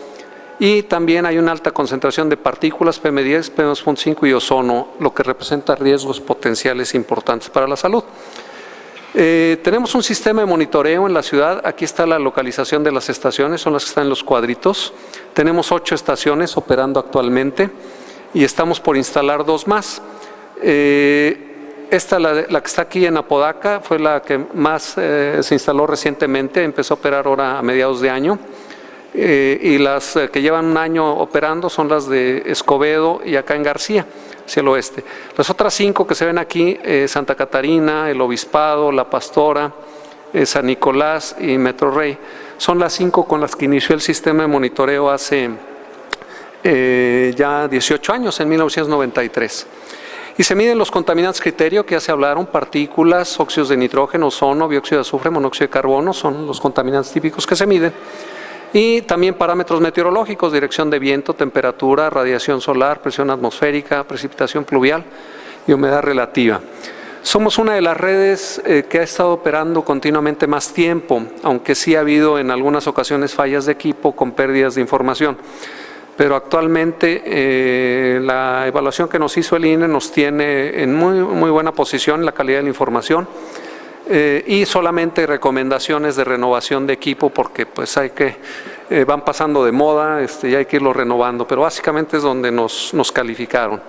y también hay una alta concentración de partículas PM10, PM2.5 y ozono, lo que representa riesgos potenciales importantes para la salud. Tenemos un sistema de monitoreo en la ciudad, aquí está la localización de las estaciones, son las que están en los cuadritos. Tenemos 8 estaciones operando actualmente y estamos por instalar 2 más. Esta, la que está aquí en Apodaca, fue la que más se instaló recientemente, empezó a operar ahora a mediados de año. Y las que llevan un año operando son las de Escobedo y acá en García, hacia el oeste. Las otras 5 que se ven aquí, Santa Catarina, El Obispado, La Pastora, San Nicolás y Metro Rey, son las 5 con las que inició el sistema de monitoreo hace ya 18 años, en 1993. Y se miden los contaminantes criterio que ya se hablaron, partículas, óxidos de nitrógeno, ozono, dióxido de azufre, monóxido de carbono, son los contaminantes típicos que se miden. Y también parámetros meteorológicos, dirección de viento, temperatura, radiación solar, presión atmosférica, precipitación pluvial. y humedad relativa. Somos una de las redes que ha estado operando continuamente más tiempo, aunque sí ha habido en algunas ocasiones fallas de equipo con pérdidas de información. Pero actualmente la evaluación que nos hizo el INE nos tiene en muy buena posición en la calidad de la información y solamente recomendaciones de renovación de equipo porque pues van pasando de moda y hay que irlo renovando, pero básicamente es donde nos calificaron.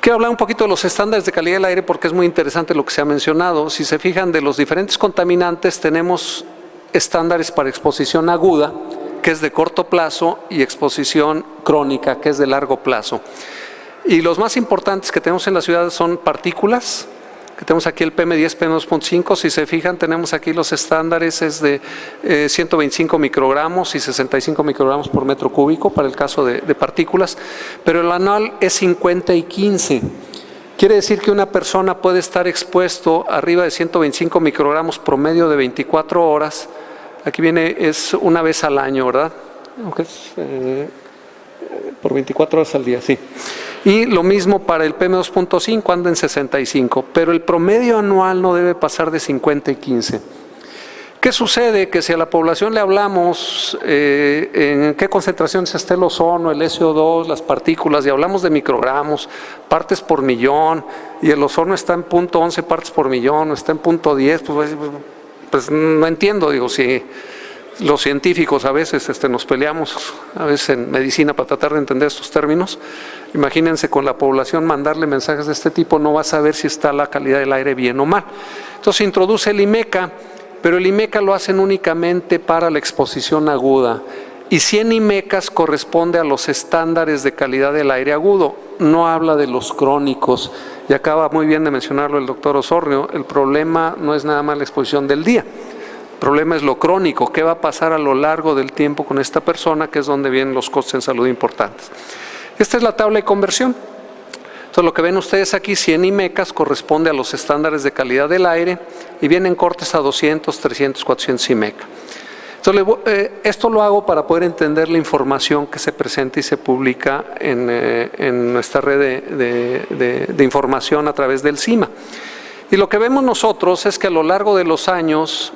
Quiero hablar un poquito de los estándares de calidad del aire porque es muy interesante lo que se ha mencionado. Si se fijan, de los diferentes contaminantes tenemos estándares para exposición aguda, que es de corto plazo, y exposición crónica, que es de largo plazo. Y los más importantes que tenemos en la ciudad son partículas, que tenemos aquí el PM10, PM2.5, si se fijan tenemos aquí los estándares, es de 125 microgramos y 65 microgramos por metro cúbico para el caso de partículas, pero el anual es 50 y 15. Quiere decir que una persona puede estar expuesto arriba de 125 microgramos promedio de 24 horas, aquí viene, es una vez al año, ¿verdad? Aunque es, por 24 horas al día, sí. Y lo mismo para el PM2.5, anda en 65, pero el promedio anual no debe pasar de 50 y 15. ¿Qué sucede? Que si a la población le hablamos en qué concentraciones está el ozono, el SO2, las partículas, y hablamos de microgramos, partes por millón, y el ozono está en 0.11 partes por millón, o está en 0.10, pues no entiendo, digo, si los científicos a veces nos peleamos, a veces en medicina para tratar de entender estos términos. Imagínense con la población mandarle mensajes de este tipo, no va a saber si está la calidad del aire bien o mal. Entonces introduce el IMECA, pero el IMECA lo hacen únicamente para la exposición aguda. Y 100 IMECAS corresponde a los estándares de calidad del aire agudo, no habla de los crónicos. Y acaba muy bien de mencionarlo el doctor Osornio, el problema no es nada más la exposición del día. El problema es lo crónico, qué va a pasar a lo largo del tiempo con esta persona, que es donde vienen los costes en salud importantes. Esta es la tabla de conversión. Entonces lo que ven ustedes aquí, 100 IMECAS corresponde a los estándares de calidad del aire y vienen cortes a 200, 300, 400 IMECA. Entonces, esto lo hago para poder entender la información que se presenta y se publica en nuestra red de información a través del CIMA. Y lo que vemos nosotros es que a lo largo de los años,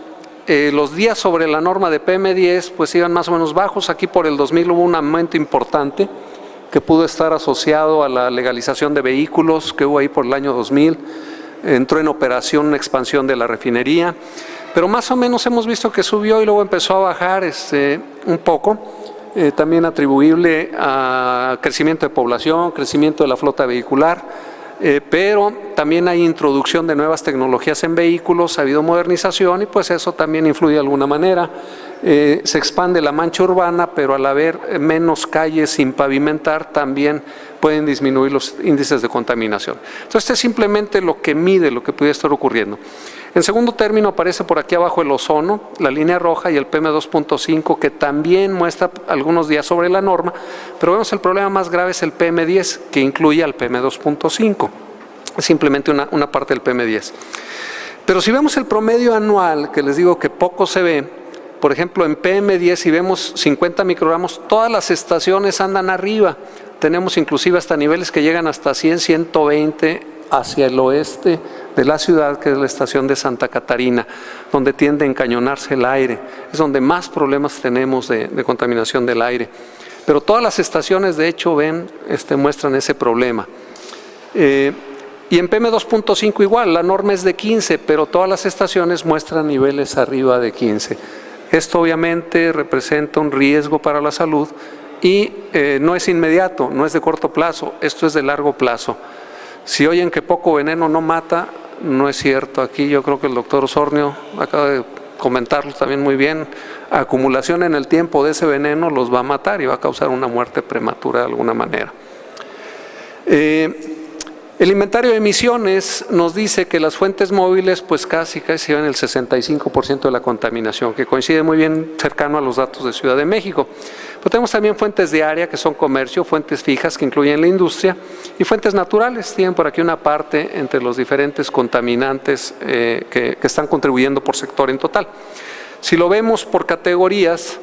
los días sobre la norma de PM10 pues iban más o menos bajos. Aquí por el 2000 hubo un aumento importante que pudo estar asociado a la legalización de vehículos que hubo ahí por el año 2000. Entró en operación una expansión de la refinería, pero más o menos hemos visto que subió y luego empezó a bajar un poco, también atribuible a crecimiento de población, crecimiento de la flota vehicular, pero también hay introducción de nuevas tecnologías en vehículos, ha habido modernización y pues eso también influye de alguna manera. Se expande la mancha urbana, pero al haber menos calles sin pavimentar también pueden disminuir los índices de contaminación. Entonces este es simplemente lo que mide lo que pudiera estar ocurriendo. En segundo término aparece por aquí abajo el ozono, la línea roja y el PM2.5 que también muestra algunos días sobre la norma, pero vemos el problema más grave es el PM10 que incluye al PM2.5, es simplemente una parte del PM10. Pero si vemos el promedio anual, que les digo que poco se ve, por ejemplo en PM10 si vemos 50 microgramos, todas las estaciones andan arriba, tenemos inclusive hasta niveles que llegan hasta 100, 120 hacia el oeste de la ciudad, que es la estación de Santa Catarina, donde tiende a encañonarse el aire, es donde más problemas tenemos de contaminación del aire. Pero todas las estaciones de hecho muestran ese problema. Y en PM2.5 igual, la norma es de 15, pero todas las estaciones muestran niveles arriba de 15. Esto obviamente representa un riesgo para la salud y no es inmediato, no es de corto plazo, esto es de largo plazo. Si oyen que poco veneno no mata, no es cierto. Aquí yo creo que el doctor Osornio acaba de comentarlo también muy bien. Acumulación en el tiempo de ese veneno los va a matar y va a causar una muerte prematura de alguna manera. El inventario de emisiones nos dice que las fuentes móviles pues casi llevan el 65% de la contaminación, que coincide muy bien cercano a los datos de Ciudad de México. Pero tenemos también fuentes de área que son comercio, fuentes fijas que incluyen la industria y fuentes naturales. Tienen por aquí una parte entre los diferentes contaminantes que están contribuyendo por sector en total. Si lo vemos por categorías,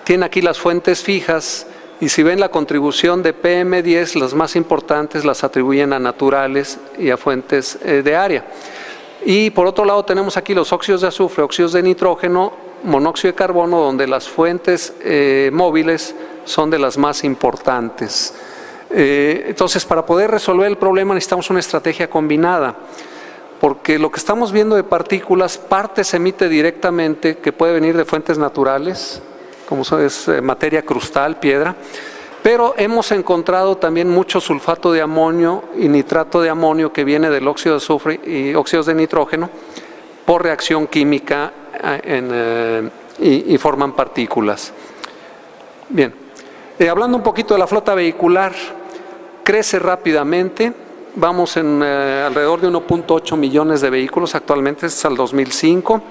tienen aquí las fuentes fijas Y si ven la contribución de PM10, las más importantes las atribuyen a naturales y a fuentes de área. Y por otro lado tenemos aquí los óxidos de azufre, óxidos de nitrógeno, monóxido de carbono, donde las fuentes móviles son de las más importantes. Entonces, para poder resolver el problema necesitamos una estrategia combinada, porque lo que estamos viendo de partículas, parte se emite directamente, que puede venir de fuentes naturales, como es materia crustal, piedra, pero hemos encontrado también mucho sulfato de amonio y nitrato de amonio que viene del óxido de azufre y óxidos de nitrógeno por reacción química y forman partículas. Bien, hablando un poquito de la flota vehicular, crece rápidamente, vamos en alrededor de 1.8 millones de vehículos actualmente, es al 2005.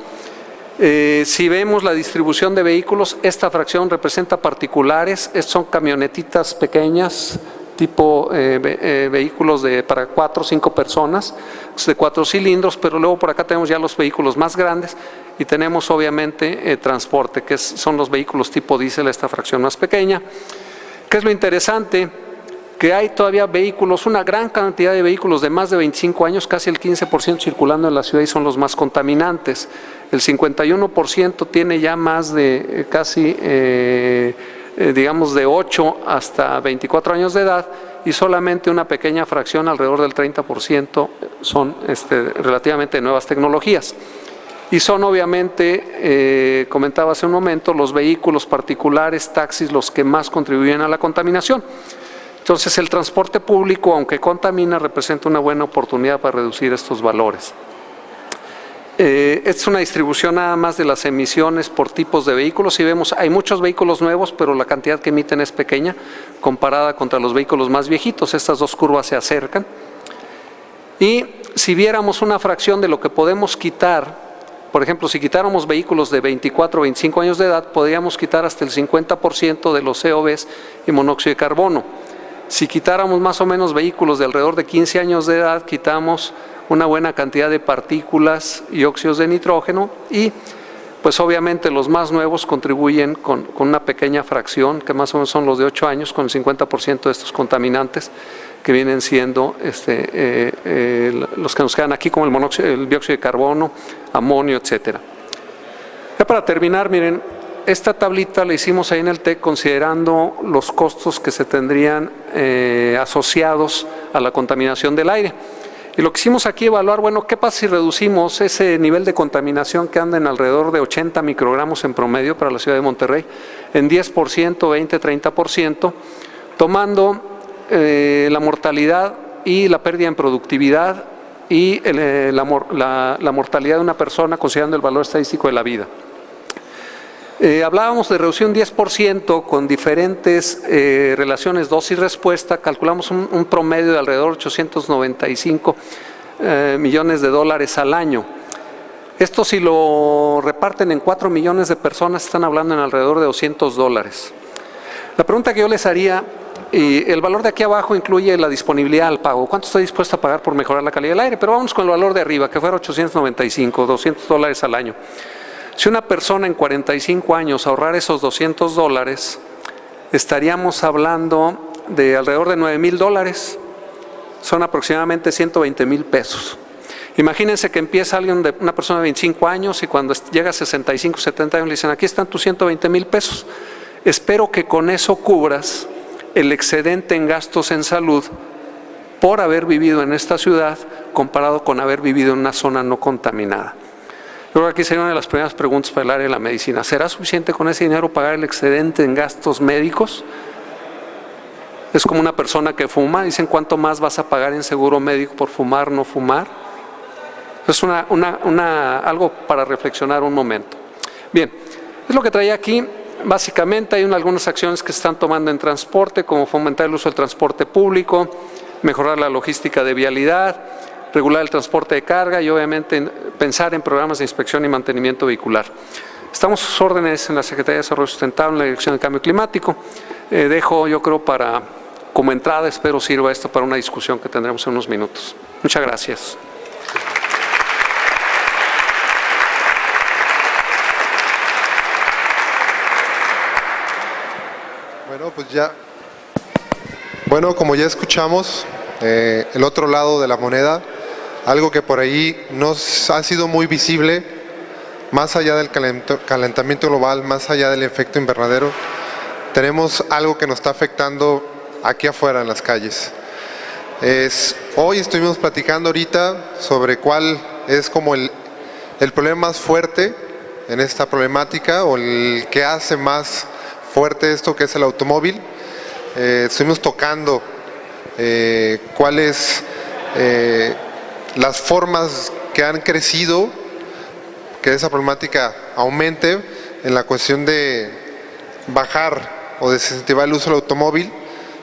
Si vemos la distribución de vehículos, esta fracción representa particulares, son camionetitas pequeñas, tipo vehículos para 4 o 5 personas, de 4 cilindros, pero luego por acá tenemos ya los vehículos más grandes y tenemos obviamente transporte, que son los vehículos tipo diésel, esta fracción más pequeña. ¿Qué es lo interesante? Que hay todavía vehículos, una gran cantidad de vehículos de más de 25 años, casi el 15% circulando en la ciudad y son los más contaminantes. El 51% tiene ya más de casi, digamos, de 8 hasta 24 años de edad y solamente una pequeña fracción, alrededor del 30%, son relativamente nuevas tecnologías. Y son obviamente, comentaba hace un momento, los vehículos particulares, taxis, los que más contribuyen a la contaminación. Entonces el transporte público, aunque contamina, representa una buena oportunidad para reducir estos valores. Esta es una distribución nada más de las emisiones por tipos de vehículos. Si vemos, hay muchos vehículos nuevos, pero la cantidad que emiten es pequeña comparada contra los vehículos más viejitos. Estas dos curvas se acercan. Y si viéramos una fracción de lo que podemos quitar, por ejemplo, si quitáramos vehículos de 24 o 25 años de edad, podríamos quitar hasta el 50% de los COVs y monóxido de carbono. Si quitáramos más o menos vehículos de alrededor de 15 años de edad, quitamos una buena cantidad de partículas y óxidos de nitrógeno y pues obviamente los más nuevos contribuyen con una pequeña fracción, que más o menos son los de 8 años, con el 50% de estos contaminantes que vienen siendo los que nos quedan aquí, como el dióxido de carbono, amonio, etcétera. Ya para terminar, miren, esta tablita la hicimos ahí en el TEC considerando los costos que se tendrían asociados a la contaminación del aire. Y lo que hicimos aquí evaluar, bueno, ¿qué pasa si reducimos ese nivel de contaminación que anda en alrededor de 80 microgramos en promedio para la ciudad de Monterrey, en 10%, 20, 30%, tomando la mortalidad y la pérdida en productividad y la mortalidad de una persona considerando el valor estadístico de la vida? Hablábamos de reducir un 10% con diferentes relaciones dosis-respuesta, calculamos un promedio de alrededor de 895 millones de dólares al año. Esto si lo reparten en 4 millones de personas, están hablando en alrededor de $200. La pregunta que yo les haría, y el valor de aquí abajo incluye la disponibilidad al pago. ¿Cuánto estoy dispuesto a pagar por mejorar la calidad del aire? Pero vamos con el valor de arriba, que fuera 895, $200 al año. Si una persona en 45 años ahorrar esos $200, estaríamos hablando de alrededor de $9,000. Son aproximadamente 120,000 pesos. Imagínense que empieza una persona de 25 años y cuando llega a 65, 70 años le dicen, aquí están tus 120,000 pesos. Espero que con eso cubras el excedente en gastos en salud por haber vivido en esta ciudad comparado con haber vivido en una zona no contaminada. Yo creo que aquí sería una de las primeras preguntas para el área de la medicina. ¿Será suficiente con ese dinero pagar el excedente en gastos médicos? Es como una persona que fuma, dicen cuánto más vas a pagar en seguro médico por fumar, no fumar. Es algo para reflexionar un momento. Bien, es lo que traía aquí. Básicamente hay algunas acciones que se están tomando en transporte, como fomentar el uso del transporte público, mejorar la logística de vialidad, regular el transporte de carga y obviamente pensar en programas de inspección y mantenimiento vehicular. Estamos a sus órdenes en la Secretaría de Desarrollo Sustentable, en la Dirección del Cambio Climático. Dejo, yo creo, como entrada, espero sirva esto para una discusión que tendremos en unos minutos. Muchas gracias. Bueno, pues ya. Bueno, como ya escuchamos, el otro lado de la moneda, algo que por ahí nos ha sido muy visible, más allá del calentamiento global, más allá del efecto invernadero, tenemos algo que nos está afectando aquí afuera en las calles. Hoy estuvimos platicando ahorita sobre cuál es como el problema más fuerte en esta problemática, o el que hace más fuerte esto, que es el automóvil. Estuvimos tocando cuáles las formas que han crecido, que esa problemática aumente en la cuestión de bajar o desincentivar el uso del automóvil.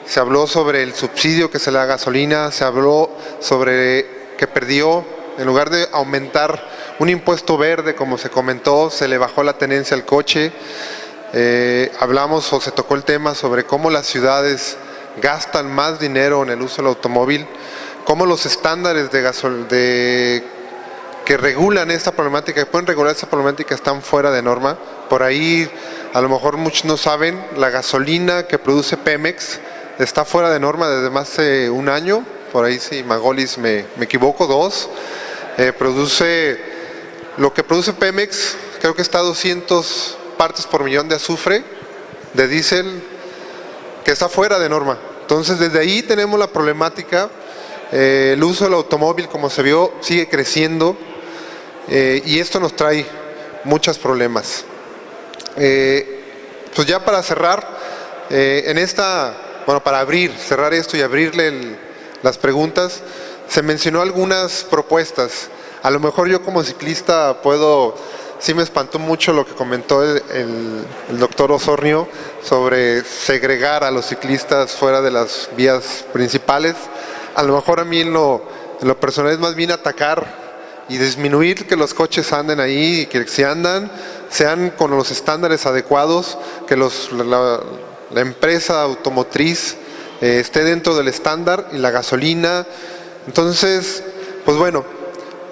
Se habló sobre el subsidio que se le da a gasolina, se habló sobre que perdió, en lugar de aumentar un impuesto verde, como se comentó, se le bajó la tenencia al coche. Hablamos o se tocó el tema sobre cómo las ciudades gastan más dinero en el uso del automóvil, cómo los estándares que regulan esta problemática, que pueden regular esta problemática, están fuera de norma. Por ahí, a lo mejor muchos no saben, la gasolina que produce Pemex está fuera de norma desde más de un año, por ahí si Magolis me equivoco, 2. Lo que produce Pemex, creo que está a 200 partes por millón de azufre, de diésel, que está fuera de norma. Entonces desde ahí tenemos la problemática. El uso del automóvil, como se vio, sigue creciendo, y esto nos trae muchos problemas. Pues ya para cerrar, para cerrar esto y abrirle las preguntas, se mencionó algunas propuestas. A lo mejor yo como ciclista sí me espantó mucho lo que comentó el doctor Osornio sobre segregar a los ciclistas fuera de las vías principales. A lo mejor a mí en lo personal es más bien atacar y disminuir que los coches anden ahí, y que si andan sean con los estándares adecuados, que la empresa automotriz esté dentro del estándar, y la gasolina. Entonces, pues bueno,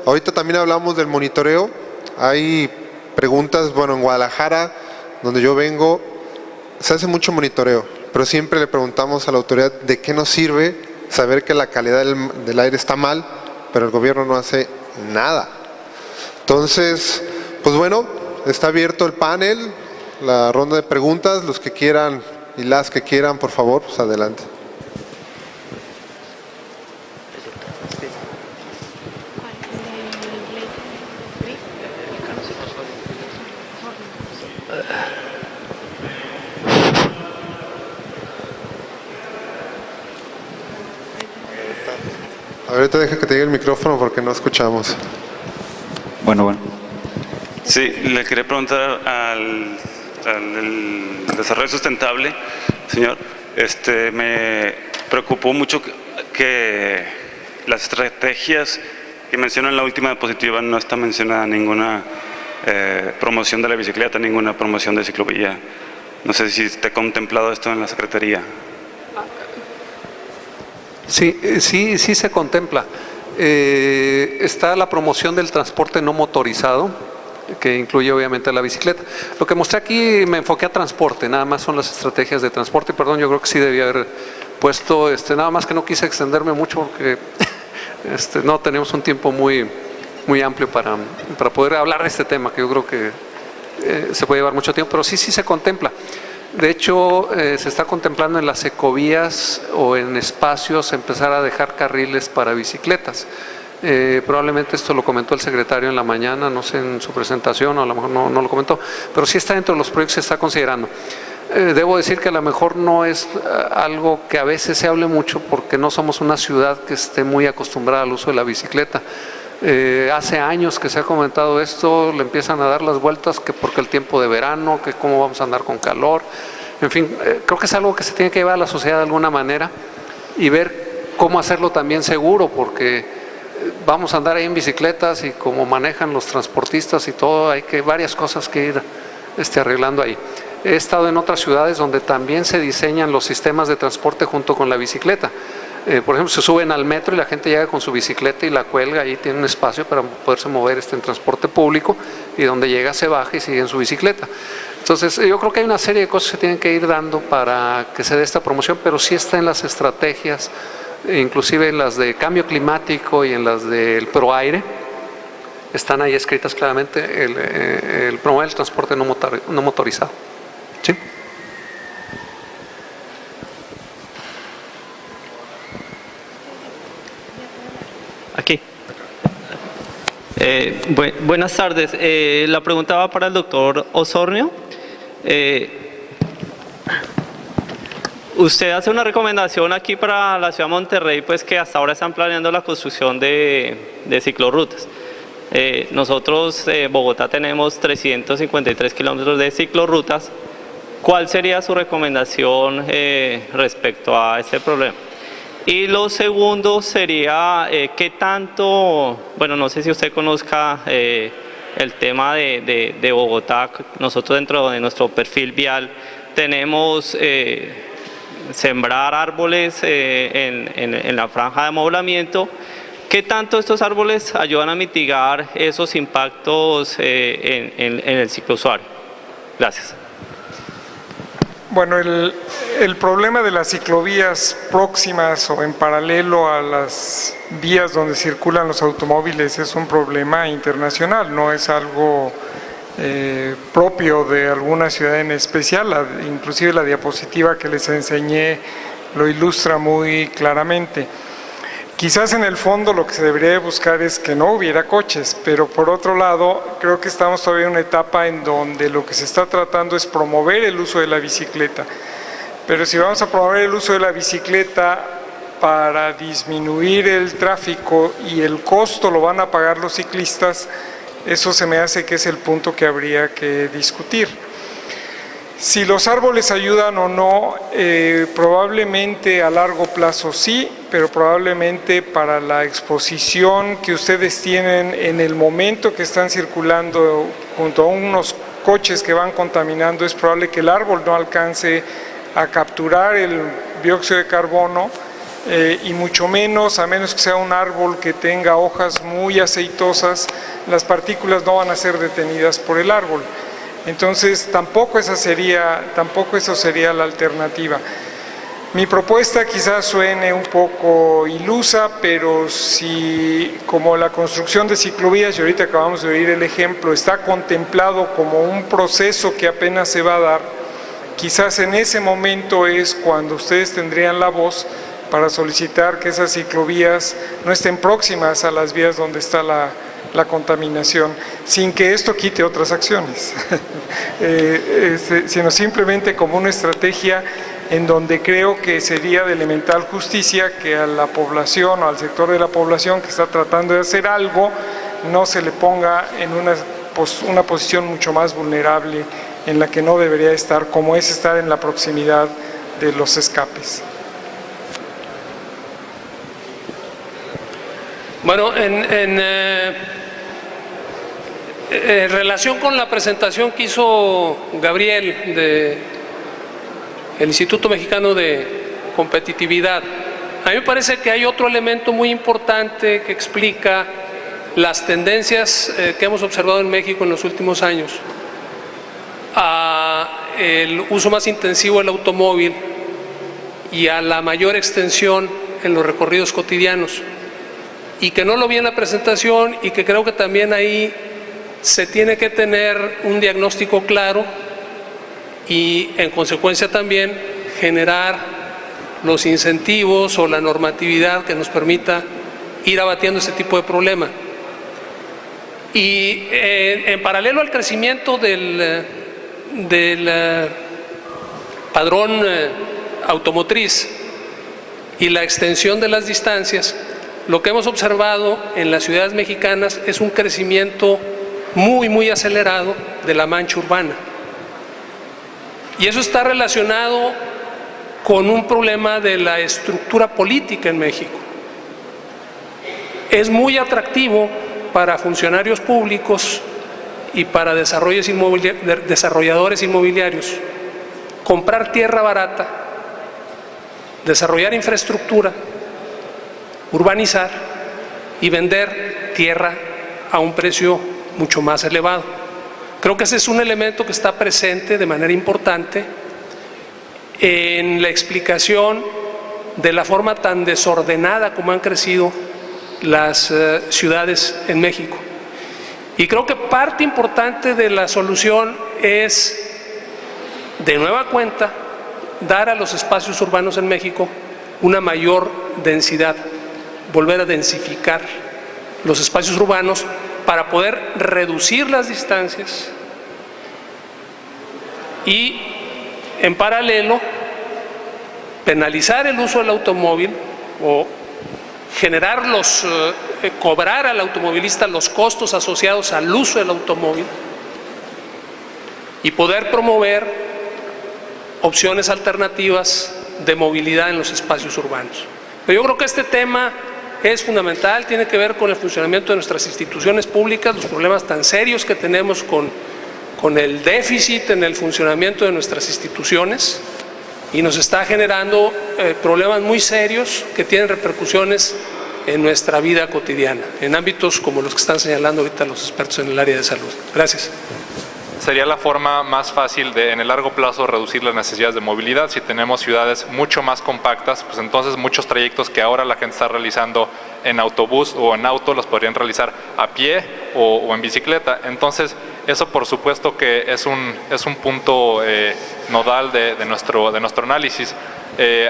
ahorita también hablamos del monitoreo. Hay preguntas, en Guadalajara, donde yo vengo, se hace mucho monitoreo, pero siempre le preguntamos a la autoridad de qué nos sirve saber que la calidad del aire está mal, pero el gobierno no hace nada. Entonces, pues bueno, está abierto el panel, la ronda de preguntas. Los que quieran y las que quieran, por favor, pues adelante. Ahorita deja que te llegue el micrófono porque no escuchamos. Bueno. Sí, le quería preguntar al desarrollo sustentable, señor. Me preocupó mucho que las estrategias que mencionan en la última diapositiva no está mencionada ninguna promoción de la bicicleta, ninguna promoción de ciclovía. No sé si está contemplado esto en la Secretaría. Sí se contempla. Está la promoción del transporte no motorizado, que incluye obviamente la bicicleta. Lo que mostré aquí me enfoqué a transporte, nada más son las estrategias de transporte. Perdón, yo creo que sí debía haber puesto, nada más que no quise extenderme mucho porque no tenemos un tiempo muy amplio para poder hablar de este tema, que yo creo que se puede llevar mucho tiempo, pero sí se contempla. De hecho, se está contemplando en las ecovías o en espacios empezar a dejar carriles para bicicletas. Probablemente esto lo comentó el secretario en la mañana, no sé en su presentación, o a lo mejor no lo comentó, pero sí está dentro de los proyectos que se está considerando. Debo decir que a lo mejor no es algo que a veces se hable mucho porque no somos una ciudad que esté muy acostumbrada al uso de la bicicleta. Hace años que se ha comentado esto, le empiezan a dar las vueltas que porque el tiempo de verano, que cómo vamos a andar con calor, en fin, creo que es algo que se tiene que llevar a la sociedad de alguna manera y ver cómo hacerlo también seguro, porque vamos a andar ahí en bicicletas y como manejan los transportistas y todo, hay varias cosas que ir arreglando ahí. He estado en otras ciudades donde también se diseñan los sistemas de transporte junto con la bicicleta. Por ejemplo, se suben al metro y la gente llega con su bicicleta y la cuelga, ahí tiene un espacio para poderse mover en transporte público, y donde llega se baja y sigue en su bicicleta. Entonces, yo creo que hay una serie de cosas que se tienen que ir dando para que se dé esta promoción, pero sí está en las estrategias, inclusive en las de cambio climático y en las del ProAire, están ahí escritas claramente el promover el transporte no motorizado. ¿Sí? Aquí. Buenas tardes. La pregunta va para el doctor Osornio. Usted hace una recomendación aquí para la ciudad de Monterrey, pues que hasta ahora están planeando la construcción de ciclorrutas. Nosotros, Bogotá, tenemos 353 kilómetros de ciclorrutas. ¿Cuál sería su recomendación respecto a este problema? Y lo segundo sería, ¿qué tanto, bueno, no sé si usted conozca el tema de Bogotá? Nosotros dentro de nuestro perfil vial tenemos sembrar árboles en la franja de amoblamiento. ¿Qué tanto estos árboles ayudan a mitigar esos impactos en el ciclousuario? Gracias. Bueno, el problema de las ciclovías próximas o en paralelo a las vías donde circulan los automóviles es un problema internacional, no es algo propio de alguna ciudad en especial. Inclusive la diapositiva que les enseñé lo ilustra muy claramente. Quizás en el fondo lo que se debería buscar es que no hubiera coches, pero por otro lado creo que estamos todavía en una etapa en donde lo que se está tratando es promover el uso de la bicicleta. Pero si vamos a promover el uso de la bicicleta para disminuir el tráfico y el costo lo van a pagar los ciclistas, eso se me hace que es el punto que habría que discutir. Si los árboles ayudan o no, probablemente a largo plazo sí, pero probablemente para la exposición que ustedes tienen en el momento que están circulando junto a unos coches que van contaminando, es probable que el árbol no alcance a capturar el dióxido de carbono, y mucho menos, a menos que sea un árbol que tenga hojas muy aceitosas, las partículas no van a ser detenidas por el árbol. Entonces tampoco eso sería la alternativa. Mi propuesta quizás suene un poco ilusa, pero si como la construcción de ciclovías, y ahorita acabamos de oír el ejemplo, está contemplado como un proceso que apenas se va a dar, quizás en ese momento es cuando ustedes tendrían la voz para solicitar que esas ciclovías no estén próximas a las vías donde está la contaminación, sin que esto quite otras acciones, sino simplemente como una estrategia en donde creo que sería de elemental justicia que a la población o al sector de la población que está tratando de hacer algo no se le ponga en una posición mucho más vulnerable en la que no debería estar, como es estar en la proximidad de los escapes. Bueno, en relación con la presentación que hizo Gabriel del Instituto Mexicano de Competitividad, a mí me parece que hay otro elemento muy importante que explica las tendencias que hemos observado en México en los últimos años a el uso más intensivo del automóvil y a la mayor extensión en los recorridos cotidianos, y que no lo vi en la presentación, y que creo que también ahí se tiene que tener un diagnóstico claro y en consecuencia también generar los incentivos o la normatividad que nos permita ir abatiendo ese tipo de problema. Y en paralelo al crecimiento del padrón automotriz y la extensión de las distancias, lo que hemos observado en las ciudades mexicanas es un crecimiento muy acelerado de la mancha urbana. Y eso está relacionado con un problema de la estructura política en México. Es muy atractivo para funcionarios públicos y para desarrolladores inmobiliarios comprar tierra barata, desarrollar infraestructura urbanizar y vender tierra a un precio mucho más elevado. Creo que ese es un elemento que está presente de manera importante en la explicación de la forma tan desordenada como han crecido las ciudades en México. Y creo que parte importante de la solución es, de nueva cuenta, dar a los espacios urbanos en México una mayor densidad, volver a densificar los espacios urbanos para poder reducir las distancias y, en paralelo, penalizar el uso del automóvil o generar cobrar al automovilista los costos asociados al uso del automóvil y poder promover opciones alternativas de movilidad en los espacios urbanos. Pero yo creo que este tema es fundamental, tiene que ver con el funcionamiento de nuestras instituciones públicas, los problemas tan serios que tenemos con el déficit en el funcionamiento de nuestras instituciones, y nos está generando problemas muy serios que tienen repercusiones en nuestra vida cotidiana, en ámbitos como los que están señalando ahorita los expertos en el área de salud. Gracias. Sería la forma más fácil de, en el largo plazo, reducir las necesidades de movilidad. Si tenemos ciudades mucho más compactas, pues entonces muchos trayectos que ahora la gente está realizando en autobús o en auto los podrían realizar a pie o en bicicleta. Entonces, eso por supuesto que es un punto nodal de nuestro análisis.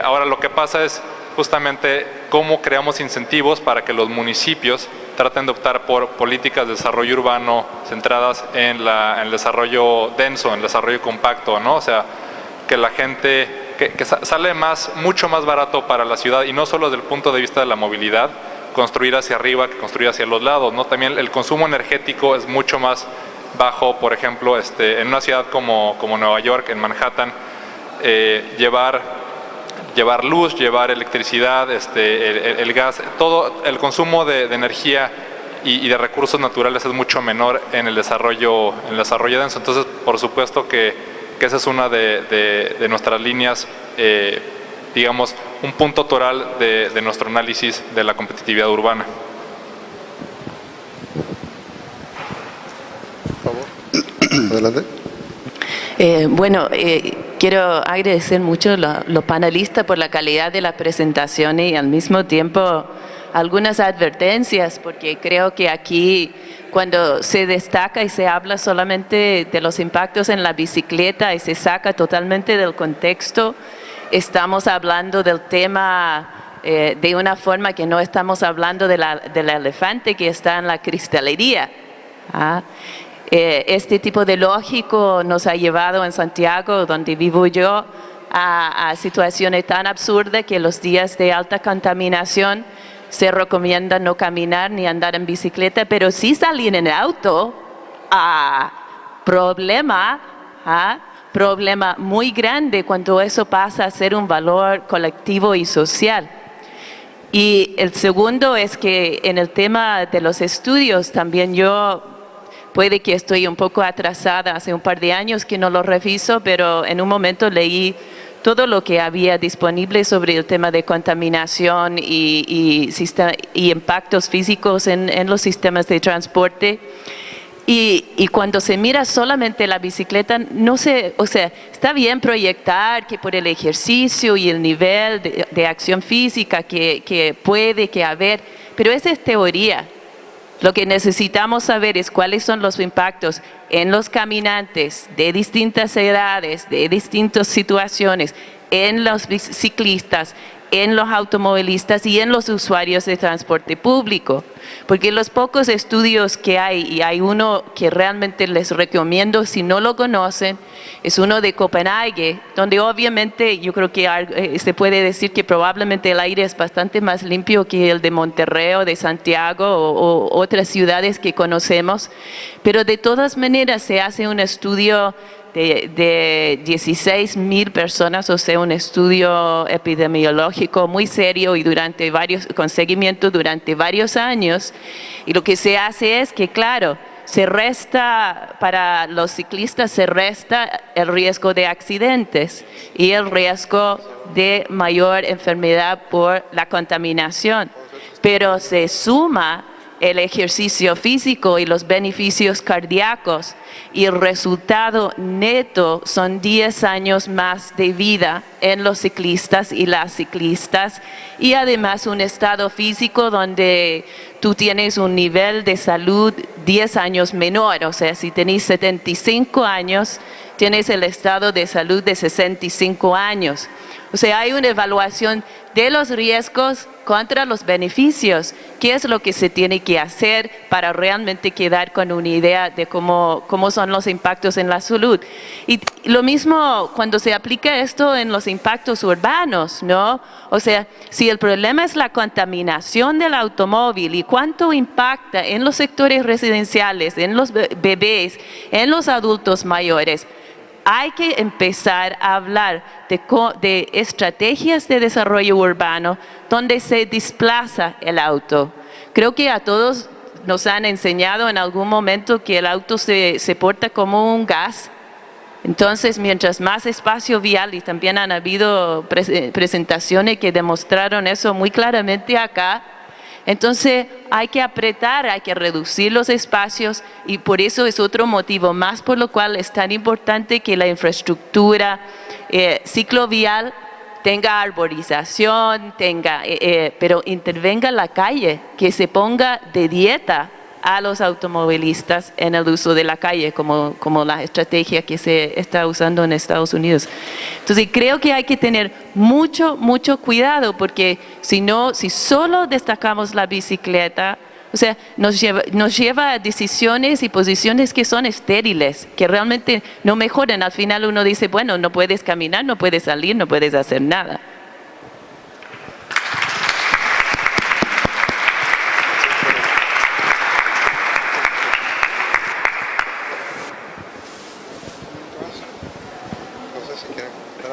Ahora lo que pasa es justamente cómo creamos incentivos para que los municipios traten de optar por políticas de desarrollo urbano centradas en el desarrollo denso, en el desarrollo compacto, ¿no? O sea, que la gente, que sale mucho más barato para la ciudad, y no solo desde el punto de vista de la movilidad, construir hacia arriba que construir hacia los lados, ¿no? También el consumo energético es mucho más bajo. Por ejemplo, en una ciudad como Nueva York, en Manhattan, llevar luz, llevar electricidad, el gas, todo el consumo de energía y de recursos naturales es mucho menor en el desarrollo denso. Entonces, por supuesto que esa es una de nuestras líneas, digamos, un punto toral de nuestro análisis de la competitividad urbana. Por favor. Adelante. Quiero agradecer mucho a los panelistas por la calidad de la presentación y al mismo tiempo algunas advertencias, porque creo que aquí cuando se destaca y se habla solamente de los impactos en la bicicleta y se saca totalmente del contexto, estamos hablando del tema de una forma que no estamos hablando del elefante que está en la cristalería. Este tipo de lógico nos ha llevado en Santiago, donde vivo yo, a situaciones tan absurdas que los días de alta contaminación se recomienda no caminar ni andar en bicicleta, pero sí salir en auto. Problema muy grande cuando eso pasa a ser un valor colectivo y social. Y el segundo es que en el tema de los estudios también puede que estoy un poco atrasada, hace un par de años que no lo reviso, pero en un momento leí todo lo que había disponible sobre el tema de contaminación y impactos físicos en los sistemas de transporte. Y cuando se mira solamente la bicicleta, está bien proyectar que por el ejercicio y el nivel de acción física que puede haber, pero esa es teoría. Lo que necesitamos saber es cuáles son los impactos en los caminantes de distintas edades, de distintas situaciones, en los ciclistas, en los automovilistas y en los usuarios de transporte público. Porque los pocos estudios que hay, y hay uno que realmente les recomiendo si no lo conocen, es uno de Copenhague, donde obviamente yo creo que se puede decir que probablemente el aire es bastante más limpio que el de Monterrey o de Santiago o otras ciudades que conocemos, pero de todas maneras se hace un estudio de 16,000 personas, o sea, un estudio epidemiológico muy serio y con seguimiento durante varios años, y lo que se hace es que, claro, para los ciclistas se resta el riesgo de accidentes y el riesgo de mayor enfermedad por la contaminación. pero se suma el ejercicio físico y los beneficios cardíacos y el resultado neto son 10 años más de vida en los ciclistas y las ciclistas y además un estado físico donde tú tienes un nivel de salud 10 años menor, o sea, si tenés 75 años, tienes el estado de salud de 65 años. O sea, hay una evaluación de los riesgos contra los beneficios. ¿Qué es lo que se tiene que hacer para realmente quedar con una idea de cómo son los impactos en la salud? Y lo mismo cuando se aplica esto en los impactos urbanos, ¿no? O sea, si el problema es la contaminación del automóvil y cuánto impacta en los sectores residenciales, en los bebés, en los adultos mayores, hay que empezar a hablar de estrategias de desarrollo urbano donde se desplaza el auto. Creo que a todos nos han enseñado en algún momento que el auto se porta como un gas. Entonces, mientras más espacio vial, y también han habido presentaciones que demostraron eso muy claramente acá, entonces hay que apretar, hay que reducir los espacios y por eso es otro motivo más por lo cual es tan importante que la infraestructura ciclovial tenga arborización, pero intervenga la calle, que se ponga de dieta a los automovilistas en el uso de la calle, como la estrategia que se está usando en Estados Unidos. Entonces creo que hay que tener mucho cuidado, porque si solo destacamos la bicicleta, o sea, nos lleva a decisiones y posiciones que son estériles, que realmente no mejoran. Al final uno dice, bueno, no puedes caminar, no puedes salir, no puedes hacer nada.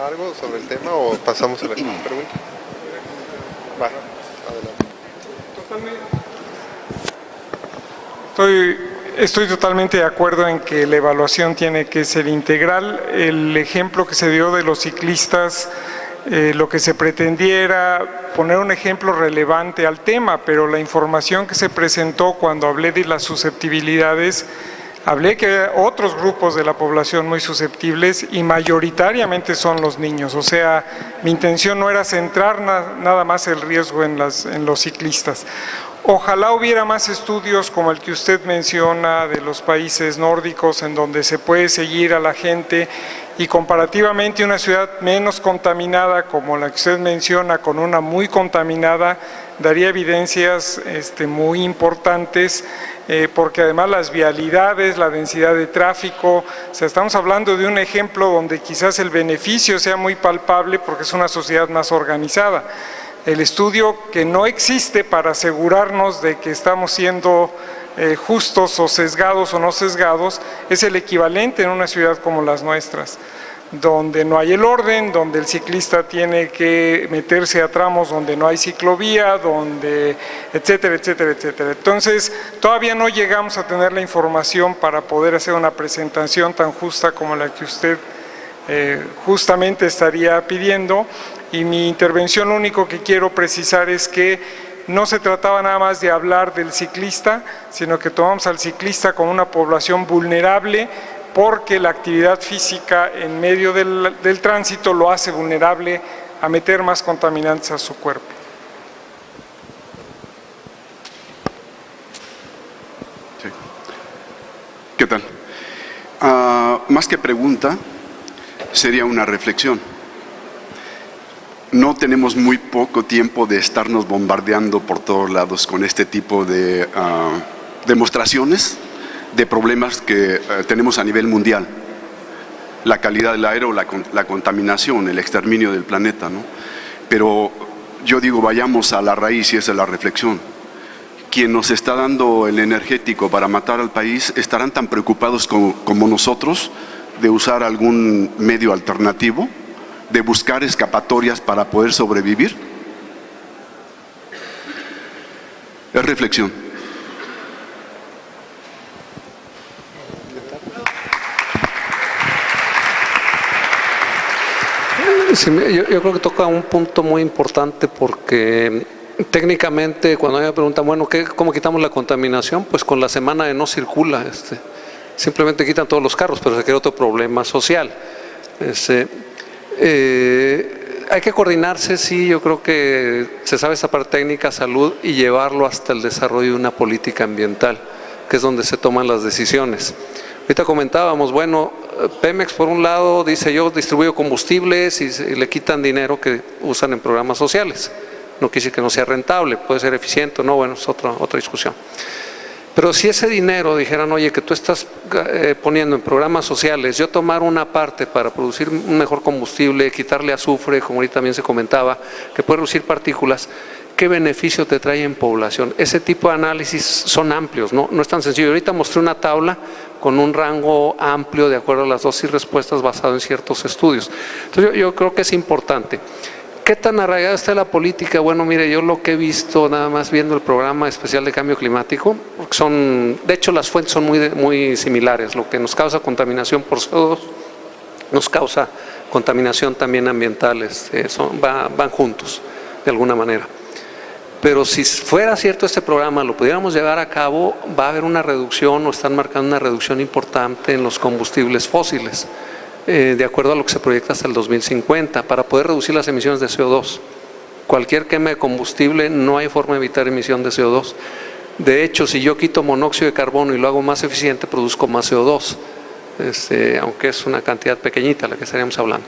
¿Algo sobre el tema o pasamos a la pregunta? Va, adelante. Estoy totalmente de acuerdo en que la evaluación tiene que ser integral. El ejemplo que se dio de los ciclistas, lo que se pretendiera poner un ejemplo relevante al tema, pero la información que se presentó cuando hablé de las susceptibilidades, hablé que hay otros grupos de la población muy susceptibles y mayoritariamente son los niños. O sea, mi intención no era centrar nada más el riesgo en los ciclistas. Ojalá hubiera más estudios como el que usted menciona de los países nórdicos, en donde se puede seguir a la gente y comparativamente una ciudad menos contaminada como la que usted menciona con una muy contaminada daría evidencias muy importantes, porque además las vialidades, la densidad de tráfico, o sea, estamos hablando de un ejemplo donde quizás el beneficio sea muy palpable porque es una sociedad más organizada. El estudio que no existe para asegurarnos de que estamos siendo justos o sesgados o no sesgados es el equivalente en una ciudad como las nuestras, donde no hay el orden, donde el ciclista tiene que meterse a tramos donde no hay ciclovía, donde etcétera, etcétera, etcétera. Entonces, todavía no llegamos a tener la información para poder hacer una presentación tan justa como la que usted justamente estaría pidiendo, y mi intervención lo único que quiero precisar es que no se trataba nada más de hablar del ciclista, sino que tomamos al ciclista como una población vulnerable, porque la actividad física en medio del tránsito lo hace vulnerable a meter más contaminantes a su cuerpo. Sí. ¿Qué tal? Más que pregunta, sería una reflexión. No tenemos muy poco tiempo de estarnos bombardeando por todos lados con este tipo de demostraciones de problemas que tenemos a nivel mundial. La calidad del aire o la contaminación, el exterminio del planeta, ¿no? Pero yo digo, vayamos a la raíz y esa es la reflexión. Quien nos está dando el energético para matar al país, ¿estarán tan preocupados como nosotros de usar algún medio alternativo, de buscar escapatorias para poder sobrevivir? Es reflexión. Sí, yo creo que toca un punto muy importante, porque Técnicamente, cuando me preguntan, bueno, ¿cómo quitamos la contaminación? Pues con la semana de no circula, simplemente quitan todos los carros, pero se crea otro problema social. Hay que coordinarse, sí, yo creo que se sabe esa parte técnica, salud, y llevarlo hasta el desarrollo de una política ambiental, que es donde se toman las decisiones. Ahorita comentábamos, bueno, Pemex por un lado dice yo distribuyo combustibles y le quitan dinero que usan en programas sociales. No quiere decir que no sea rentable, puede ser eficiente o no, bueno, es otra discusión. Pero si ese dinero dijeran, oye, que tú estás poniendo en programas sociales, yo tomar una parte para producir un mejor combustible, quitarle azufre, como ahorita también se comentaba, que puede reducir partículas, ¿qué beneficio te trae en población? Ese tipo de análisis son amplios, no es tan sencillo. Ahorita mostré una tabla con un rango amplio de acuerdo a las dosis respuestas basado en ciertos estudios. Entonces yo creo que es importante. ¿Qué tan arraigada está la política? Bueno, mire, yo lo que he visto, nada más viendo el programa especial de cambio climático, de hecho las fuentes son muy similares. Lo que nos causa contaminación por CO2 nos causa contaminación también ambiental, van juntos de alguna manera. Pero si fuera cierto este programa, lo pudiéramos llevar a cabo, va a haber una reducción o están marcando una reducción importante en los combustibles fósiles. De acuerdo a lo que se proyecta hasta el 2050, para poder reducir las emisiones de CO2. Cualquier quema de combustible no hay forma de evitar emisión de CO2. De hecho, si yo quito monóxido de carbono y lo hago más eficiente, produzco más CO2, aunque es una cantidad pequeñita la que estaríamos hablando.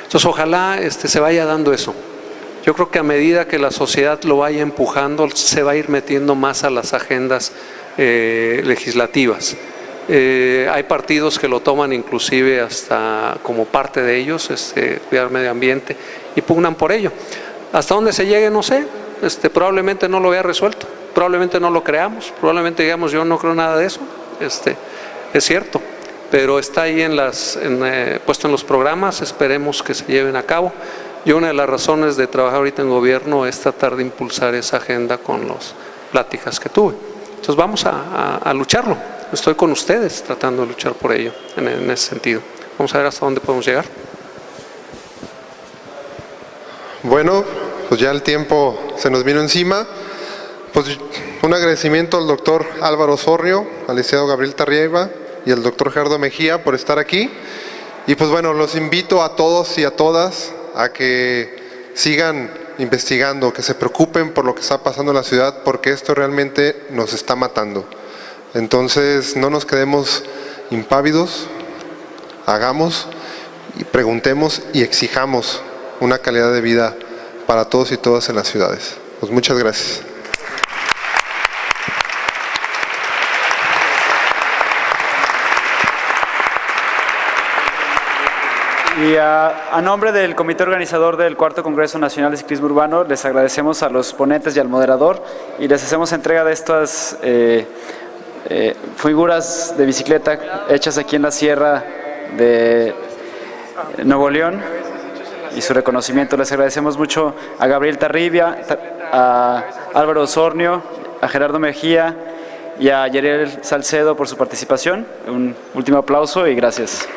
Entonces, ojalá se vaya dando eso. Yo creo que a medida que la sociedad lo vaya empujando, se va a ir metiendo más a las agendas legislativas. Hay partidos que lo toman inclusive hasta como parte de ellos, cuidar el medio ambiente, y pugnan por ello. Hasta dónde se llegue, no sé, probablemente no lo vea resuelto, probablemente no lo creamos, probablemente digamos yo no creo nada de eso, es cierto, pero está ahí puesto en los programas, esperemos que se lleven a cabo. Y una de las razones de trabajar ahorita en gobierno es tratar de impulsar esa agenda con las pláticas que tuve. Entonces vamos a lucharlo. Estoy con ustedes tratando de luchar por ello, en ese sentido. Vamos a ver hasta dónde podemos llegar. Bueno, pues ya el tiempo se nos vino encima. Pues un agradecimiento al doctor Álvaro Osornio, al licenciado Gabriel Tarriba y al doctor Gerardo Mejía por estar aquí. Y pues bueno, los invito a todos y a todas a que sigan investigando, que se preocupen por lo que está pasando en la ciudad, porque esto realmente nos está matando. Entonces no nos quedemos impávidos, hagamos y preguntemos y exijamos una calidad de vida para todos y todas en las ciudades. Pues muchas gracias. Y a nombre del comité organizador del Cuarto Congreso Nacional de Ciclismo Urbano, les agradecemos a los ponentes y al moderador y les hacemos entrega de estas figuras de bicicleta hechas aquí en la Sierra de Nuevo León y su reconocimiento. Les agradecemos mucho a Gabriel Tarribia, a Álvaro Osornio, a Gerardo Mejía y a Yeriel Salcedo por su participación. Un último aplauso y gracias.